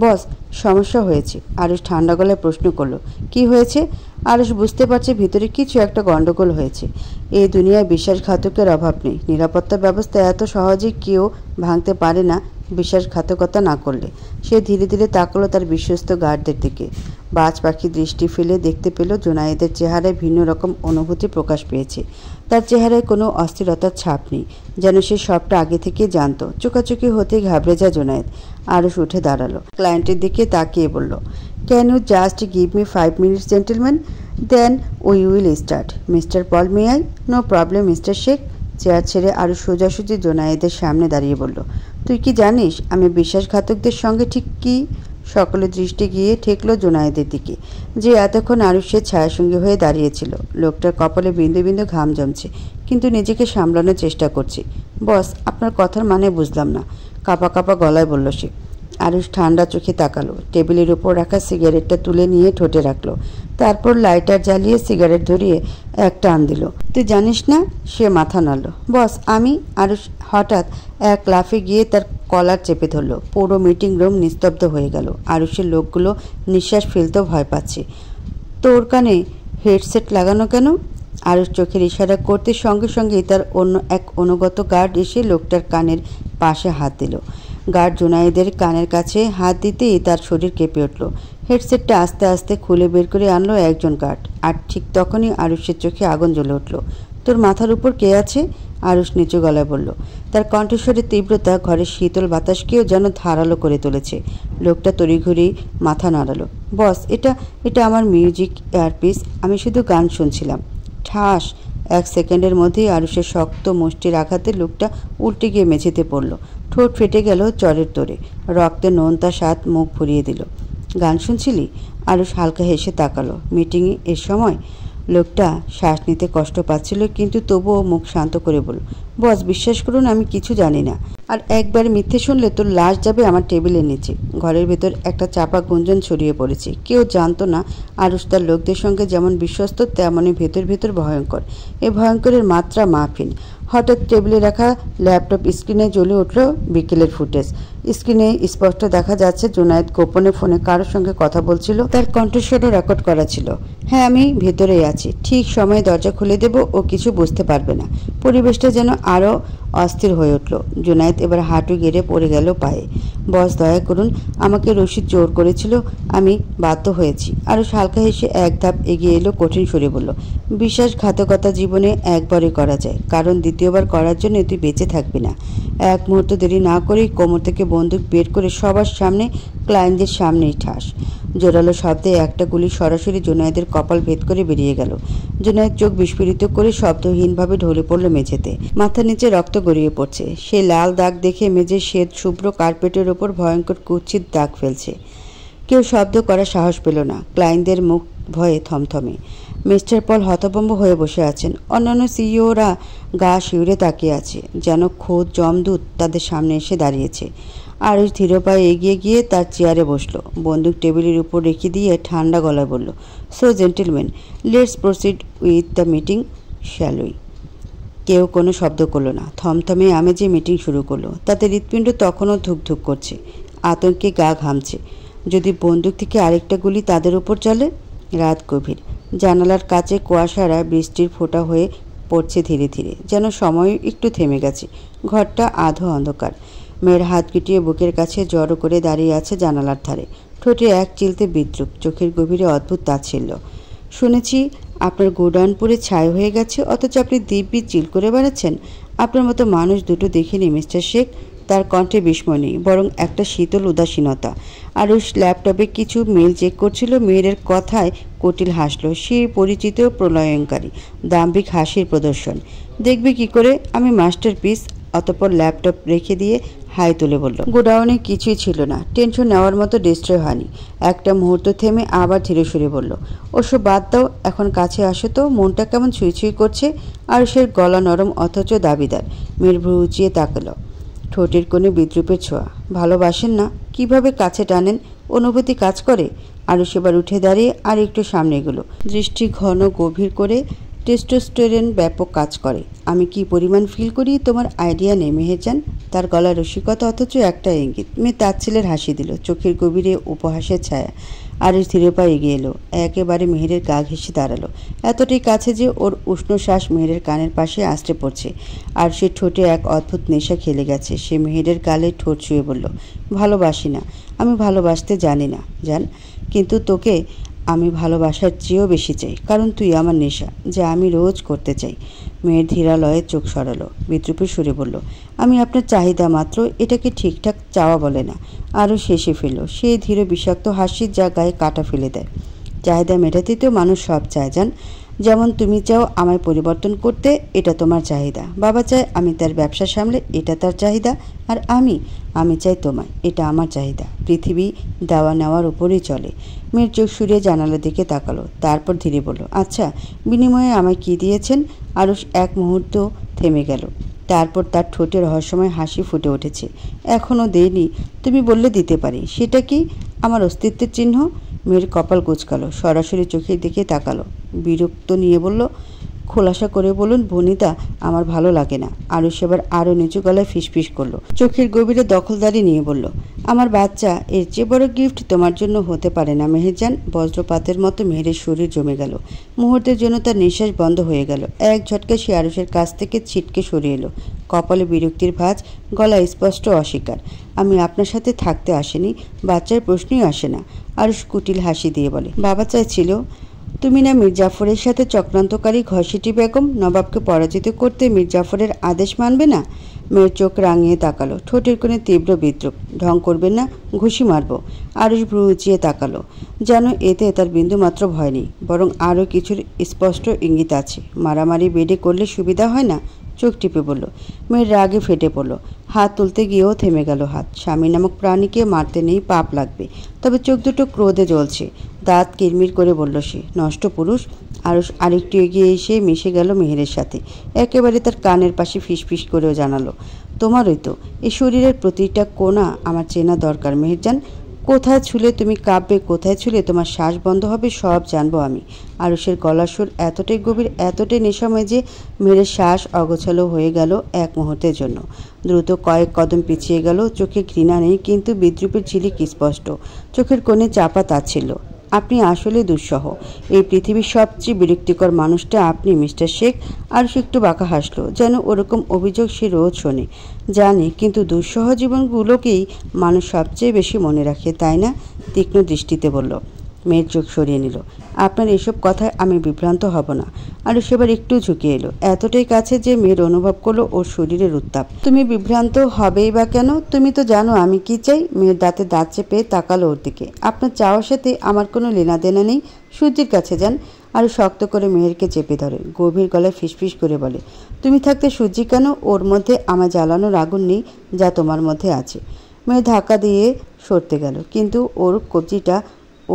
বস, সমস্যা হয়েছে। আরুষ ঠান্ডা গলায় প্রশ্ন করল, কি হয়েছে? আরুষ বুঝতে পারছে ভিতরে কিছু একটা গন্ডগোল হয়েছে। এই দুনিয়ায় বিশ্বাসঘাতকের অভাব নেই। নিরাপত্তা ব্যবস্থা এত সহজে কেউ ভাঙতে পারে না বিশ্বাসঘাতকতা না করলে। সে ধীরে ধীরে তাকালো তার বিশ্বস্ত গার্ডদের দিকে। বাজ পাখি দৃষ্টি ফেলে দেখতে পেল জোনায়েদের চেহারায় ভিন্ন রকম অনুভূতি প্রকাশ পেয়েছে। তার চেহারায় কোনো অস্থিরতার ছাপ নেই, যেন সে সবটা আগে থেকে জানত। চোখাচোখি হতে ঘাবড়ে যায় জোনায়েদ। আরুষ উঠে দাঁড়ালো, ক্লায়েন্টের দিকে তাকিয়ে বলল, can you just give me 5 minutes gentleman, then we will start. Mister Paul, may I? No problem mister Sheikh. Chair ছেড়ে আরও সোজাসুজি জোনায়েদের সামনে দাঁড়িয়ে বলল, তুই কি জানিস আমি বিশ্বাসঘাতকদের সঙ্গে ঠিক কী? সকলের দৃষ্টি গিয়ে ঠেকল জোনায়েদের দিকে, যে এতক্ষণ আরুষের ছায়াসঙ্গী হয়ে দাঁড়িয়েছিল। লোকটার কপালে বিন্দু বিন্দু ঘাম জমছে, কিন্তু নিজেকে সামলানোর চেষ্টা করছে। বস, আপনার কথার মানে বুঝলাম না, কাঁপা কাঁপা গলায় বলল সে। আরুষ ঠান্ডা চোখে তাকালো। টেবিলের উপর রাখা সিগারেটটা তুলে নিয়ে ঠোঁটে রাখলো। তারপর লাইটার জ্বালিয়ে সিগারেট ধরিয়ে এক টান দিল। তুই জানিস না? সে মাথা নাড়ল। বস, আমি? আরুষ হঠাৎ এক লাফে গিয়ে তার কলার চেপে ধরল। পুরো মিটিং রুম নিস্তব্ধ হয়ে গেল। আরুষের লোকগুলো নিঃশ্বাস ফেলতেও ভয় পাচ্ছে। তোর কানে হেডসেট লাগানো কেন? আরুষ চোখের ইশারা করতে সঙ্গে সঙ্গেই তার অন্য এক অনুগত গার্ড এসে লোকটার কানের পাশে হাত দিল। গার্ড জোনায়েদের কানের কাছে হাত দিতেই তার শরীর কেঁপে উঠল। হেডসেটটা আস্তে আস্তে খুলে বের করে আনলো একজন গার্ড। আর ঠিক তখনই আরুষের চোখে আগুন জ্বলে উঠল। তোর মাথার উপর কে আছে? আরুষ নিচু গলায় বলল। তার কণ্ঠস্বরের তীব্রতা ঘরের শীতল বাতাসকেও যেন ধারালো করে তুলেছে। লোকটা তড়িঘড়ি মাথা নাড়ালো। বস, এটা আমার মিউজিক এয়ারপিস, আমি শুধু গান শুনছিলাম। ঠাস! 1 সেকেন্ডের মধ্যেই আরুষের শক্ত মুষ্টির আঘাতে লোকটা উল্টে গিয়ে মেঝেতে পড়ল। ঠোঁট ফেটে গেল চরের তোড়ে। রক্তে নোনতা স্বাদ মুখ ভরিয়ে দিল। গান শুনছিলি? আরুষ হালকা হেসে তাকালো। মিটিংয়ে এর সময়? লোকটা শ্বাস নিতে কষ্ট পাচ্ছিল, কিন্তু তবুও মুখ শান্ত করে বলল, বস, বিশ্বাস করুন আমি কিছু জানি না। আর একবার মিথ্যে শুনলে তোর লাশ যাবে আমার টেবিলের নিচে। ঘরের ভেতর একটা চাপা গুঞ্জন ছড়িয়ে পড়েছে। কেউ জানতো না আরুষ তার লোকদের সঙ্গে যেমন বিশ্বস্ত, তেমনই ভেতর ভেতর ভয়ঙ্কর। এ ভয়ঙ্করের মাত্রা মাফিন। হঠাৎ টেবিলে রাখা ল্যাপটপ স্ক্রিনে জ্বলে উঠল বিকেলের ফুটেজ। স্ক্রিনে স্পষ্ট দেখা যাচ্ছে জোনায়েদ গোপনে ফোনে কারোর সঙ্গে কথা বলছিল। তার কণ্ঠস্বরও রেকর্ড করা ছিল। হ্যাঁ, আমি ভেতরেই আছি। ঠিক সময়ে দরজা খুলে দেব, ও কিছু বুঝতে পারবে না। পরিবেশটা যেন আরও অস্থির হয়ে উঠল। জুনায়েদ এবার হাঁটু গেড়ে পড়ে গেল পায়ে। বস, দয়া করুন, আমাকে রশিদ জোর করেছিল, আমি বাধ্য হয়েছি। আরও হালকা হেসে এক ধাপ এগিয়ে এলো, কঠিন সুরে বলল, বিশ্বাসঘাতকতা জীবনে একবারই করা যায়, কারণ দ্বিতীয়বার করার জন্য তুই বেঁচে থাকবি না। এক মুহূর্ত দেরি না করেই কোমর থেকে বন্দুক বের করে সবার সামনে, ক্লায়েন্টদের সামনেই ঠাস। জোরালো শব্দে একটা গুলি সরাসরি জুনায়েদের কপাল ভেদ করে বেরিয়ে গেল। জুনায়েদ চোখ বিস্ফারিত করে শব্দহীনভাবে ঢলে পড়ল মেঝেতে। মাথার নিচে রক্ত গড়িয়ে পড়ছে। সেই লাল দাগ দেখে মেঝের শ্বেত শুভ্র কার্পেটের ওপর ভয়ঙ্কর কুৎসিত দাগ ফেলছে। কেউ শব্দ করার সাহস পেল না। ক্লায়েন্টদের মুখ ভয়ে থমথমে। মিস্টার পল হতভম্ব হয়ে বসে আছেন। অন্যান্য সিইওরা গা শিউরে তাকিয়ে আছে, যেন খোদ যমদূত তাদের সামনে এসে দাঁড়িয়েছে। আরুষ ধীর পায়ে এগিয়ে গিয়ে তার চেয়ারে বসল। বন্দুক টেবিলের উপর রেখে দিয়ে ঠান্ডা গলায় বলল, so gentleman, let's proceed with the meeting, shall we? কেউ কোনো শব্দ করলো না। থমথমে আমেজে মিটিং শুরু করলো। তাতে হৃৎপিণ্ড তখনও ধুকধুক করছে, আতঙ্কে গা ঘামছে। যদি বন্দুক থেকে আরেকটা গুলি তাদের উপর চলে? রাত গভীর। জানালার কাছে কুয়াশারা বৃষ্টির ফোঁটা হয়ে পড়ছে ধীরে ধীরে, যেন সময় একটু থেমে গেছে। ঘরটা আধো অন্ধকার। মেয়ের হাত গুটিয়ে বুকের কাছে জড়ো করে দাঁড়িয়ে আছে জানালার ধারে। ঠোঁটে এক চিলতে বিদ্রুপ, চোখের গভীরে অদ্ভুত তাচ্ছিল্য। শুনেছি আপনার গোডাউন পুরে ছাই হয়ে গেছে, অথচ আপনি দিব্যি চিল করে বেড়াচ্ছেন। আপনার মতো মানুষ দুটো দেখিনি মিস্টার শেখ। তার কণ্ঠে বিস্ময় নেই, বরং একটা শীতল উদাসীনতা। আরুষ ল্যাপটপে কিছু মেল চেক করছিল। মেয়ের কথায় কুটিল হাসল, সেই পরিচিত প্রলয়ঙ্কারী দাম্ভিক হাসির প্রদর্শন। দেখবে কি করে আমি মাস্টারপিস? অতঃপর ল্যাপটপ রেখে দিয়ে হাই তুলে বলল, গোডাউনে কিছুই ছিল না, টেনশন নেওয়ার মতো ডিস্ট্রয় হয়নি। একটা মুহূর্ত থেমে আবার ধীরে সুরে বলল, ওসব বাদ দাও, এখন কাছে আসো তো, মনটা কেমন ছুঁই ছুঁই করছে। আরুষের গলা নরম অথচ দাবিদার। মেয়ের ভ্রু উঁচিয়ে তাকালো, ঠোঁটের কোণে বিদ্রুপের ছোঁয়া। ভালোবাসেন না? কিভাবে কাছে টানেন? অনুভূতি কাজ করে? আরুষ এবার উঠে দাঁড়িয়ে আর একটু সামনে এগুলো, দৃষ্টি ঘন গভীর করে। টেস্টোস্টেরন ব্যাপক কাজ করে। আমি কি পরিমাণ ফিল করি তোমার আইডিয়া নেই মেহেরজান। তার গলা রসিকতা, অথচ একটা ইঙ্গিত। মেয়ে তার ছেলের হাসি দিল, চোখের গভীরে উপহাসের ছায়া। আরুষ ধীরে পায়ে এগিয়ে এলো, একেবারে মেহেরের গা ঘেঁষে দাঁড়ালো, এতটাই কাছে যে ওর উষ্ণ শ্বাস মেহেরের কানের পাশে আঁচড়ে পড়ছে। আর সে ঠোঁটে এক অদ্ভুত নেশা খেলে গেছে। সে মেহেরের গালে ঠোঁট ছুঁয়ে বলল, ভালোবাসি না, আমি ভালোবাসতে জানি না জান, কিন্তু তোকে আমি ভালোবাসার চেয়েও বেশি চাই, কারণ তুই আমার নেশা, যা আমি রোজ করতে চাই। মেয়ের ধীরালয়ে চোখ সরালো, বিদ্রুপে সুরে বলল, আমি আপনার চাহিদা মাত্র, এটাকে ঠিকঠাক চাওয়া বলে না। আরও শেষে ফেলল সেই ধীর বিষাক্ত হাসি, যা গায়ে কাটা ফেলে দেয়। চাহিদা মেটাতেই তো মানুষ সব চায় জান। যেমন তুমি চাও আমায় পরিবর্তন করতে, এটা তোমার চাহিদা। বাবা চায় আমি তার ব্যবসা সামলে, এটা তার চাহিদা। আর আমি চাই তোমায়, এটা আমার চাহিদা। পৃথিবী দেওয়া নেওয়ার উপরেই চলে। মেয়ের চোখ সরিয়ে জানালার দিকে তাকালো, তারপর ধীরে বলল, আচ্ছা, বিনিময়ে আমায় কি দিয়েছেন? আরুষ এক মুহূর্ত থেমে গেল। তারপর তার ঠোঁটে রহস্যময় হাসি ফুটে উঠেছে। এখনও দেইনি, তুমি বললে দিতে পারি। সেটা কি? আমার অস্তিত্বের চিহ্ন। মেয়ের কপাল কুঁচকালো, সরাসরি চোখের দিকে তাকালো, বিরক্ত নিয়ে বলল, খোলাসা করে বলুন বনিতা, আমার ভালো লাগে না। আরুষ এবার আরও নিচু গলায় ফিসফিস করলো, চোখের গভীরে দখলদারি নিয়ে বলল, আমার বাচ্চা, এর চেয়ে বড় গিফট তোমার জন্য হতে পারে না মেহেরজান। বজ্রপাতের মতো মেহেরের শরীর জমে গেল। মুহূর্তের জন্য তার নিঃশ্বাস বন্ধ হয়ে গেল। এক ঝটকায় সে আরুষের কাছ থেকে ছিটকে সরে এলো, কপালে বিরক্তির ভাঁজ, গলা স্পষ্ট অস্বীকার। আমি আপনার সাথে থাকতে আসেনি, বাচ্চার প্রশ্নই আসে না। আরুষ কুটিল হাসি দিয়ে বলে, বাবা চাইছিল তুমি না মীর জাফরের সাথে চক্রান্তকারী ঘসিটি বেগম, নবাবকে পরাজিত করতে মীর জাফরের আদেশ মানবে না? মেয়ের চোখ রাঙিয়ে তাকালো, ঠোঁটের কোণে তীব্র বিদ্রুপ। ঢং করবেন না, ঘুষি মারব। আরুষ ভ্রু উঁচিয়ে তাকালো, যেন এতে তার বিন্দুমাত্র ভয় নেই, বরং আরও কিছুর স্পষ্ট ইঙ্গিত আছে। মারামারি বেডে করলে সুবিধা হয় না? চোখ টিপে বলল। মেয়ের রাগে ফেটে পড়ল, হাত তুলতে গিয়েও থেমে গেল হাত। স্বামী নামক প্রাণীকে মারতে নেই, পাপ লাগবে। তবে চোখ দুটো ক্রোধে জ্বলছে। দাঁত কিরমির করে বলল সে, নষ্ট পুরুষ। আরুষ আরেকটু এগিয়ে এসে মিশে গেল মেহেরের সাথে, একেবারে তার কানের পাশে ফিসফিস করেও জানালো, তোমারই তো এই শরীরের প্রতিটা কোণা আমার চেনা দরকার মেহেরজান। কোথায় ছুলে তুমি কাঁপবে, কোথায় ছুলে তোমার শ্বাস বন্ধ হবে, সব জানবো আমি। আরুষের গলার সুর এতটাই গভীর, এতটাই নেশাময় যে মেয়ের শ্বাস অগোছালো হয়ে গেল এক মুহূর্তের জন্য। দ্রুত কয়েক কদম পিছিয়ে গেল। চোখে ঘৃণা নেই, কিন্তু বিদ্রুপের ঝিলিক স্পষ্ট। চোখের কোণে চাপা তাচ্ছিল্য। আপনি আসলে দুঃসহ। এই পৃথিবীর সবচেয়ে বিরক্তিকর মানুষটা আপনি, মিস্টার শেখ। আরুষ একটু বাঁকা হাসলো, যেন ওরকম অভিযোগ সে রোজ শোনে। জানি, কিন্তু দুঃসহ জীবনগুলোকেই মানুষ সবচেয়ে বেশি মনে রাখে, তাই না? তীক্ষ্ণ দৃষ্টিতে বলল। মেয়ের চোখ সরিয়ে নিল। আপনার এসব কথায় আমি বিভ্রান্ত হব না। আরুষ এবার একটু ঝুঁকে এলো, এতটাই কাছে যে মেয়ের অনুভব করলো ওর শরীরের উত্তাপ। তুমি বিভ্রান্ত হবেই বা কেন? তুমি তো জানো আমি কি চাই। মেয়ের দাঁতে দাঁত চেপে তাকালো ওর দিকে। আপনার চাওয়ার সাথে আমার কোনো লেনাদেনা নেই। সূর্যের কাছে যান। আরও শক্ত করে মেহেরকে চেপে ধরে গভীর গলায় ফিসফিস করে বলে, তুমি থাকতে সূর্যি কেন? ওর মধ্যে আমার জ্বালানোর আগুন নেই যা তোমার মধ্যে আছে। মেয়ে ধাক্কা দিয়ে সরতে গেল, কিন্তু ওর কবজিটা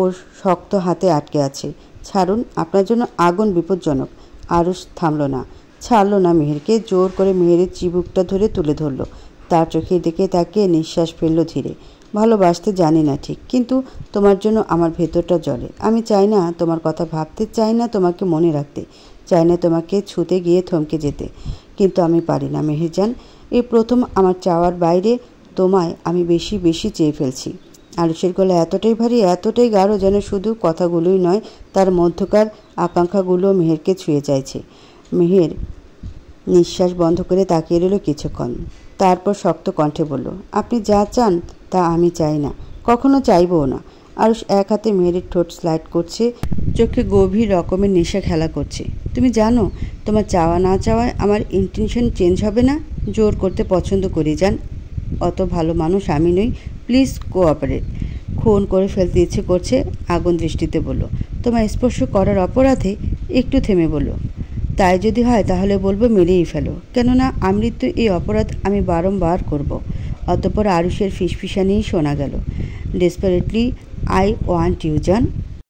ওর শক্ত হাতে আটকে আছে। ছাড়ুন, আপনার জন্য আগুন বিপজ্জনক। আরুষ থামল না, ছাড়ল না মেহেরকে। জোর করে মেহেরের চিবুকটা ধরে তুলে ধরল। তার চোখের দিকে তাকিয়ে নিঃশ্বাস ফেলল ধীরে। ভালোবাসতে জানি না ঠিক, কিন্তু তোমার জন্য আমার ভেতরটা জ্বলে। আমি চাই না তোমার কথা ভাবতে, চাই না তোমাকে মনে রাখতে, চাই না তোমাকে ছুতে গিয়ে থমকে যেতে, কিন্তু আমি পারি না মেহেরজান। এই প্রথম আমার চাওয়ার বাইরে তোমায় আমি বেশি বেশি চেয়ে ফেলছি। আরুষের গলা এতটাই ভারী, এতটাই গাঢ়, যেন শুধু কথাগুলোই নয়, তার মধ্যকার আকাঙ্ক্ষাগুলো মেহেরকে ছুঁয়ে চাইছে। মেহের নিঃশ্বাস বন্ধ করে তাকিয়ে রইল কিছুক্ষণ, তারপর শক্ত কণ্ঠে বলল, আপনি যা চান তা আমি চাই না, কখনো চাইবও না। আরুষ এক হাতে মেহেরের ঠোঁট স্লাইড করছে, চোখে গভীর রকমের নেশা খেলা করছে। তুমি জানো, তোমার চাওয়া না চাওয়ায় আমার ইন্টেনশন চেঞ্জ হবে না। জোর করতে পছন্দ করি যান, অত ভালো মানুষ আমি নই। Please cooperate. খুন করে ফেলতে ইচ্ছে করছে, আগুন দৃষ্টিতে বলল। তোমার স্পর্শ করার অপরাধে? একটু থেমে বলল, তাই যদি হয় তাহলে বলবো মেরেই ফেলো, কেননা আমৃত্যু এই অপরাধ আমি বারংবার করব। অতঃপর আরুষের ফিসফিসানিই শোনা গেল, ডেসপারেটলি আই ওয়ান্ট ইউ জান।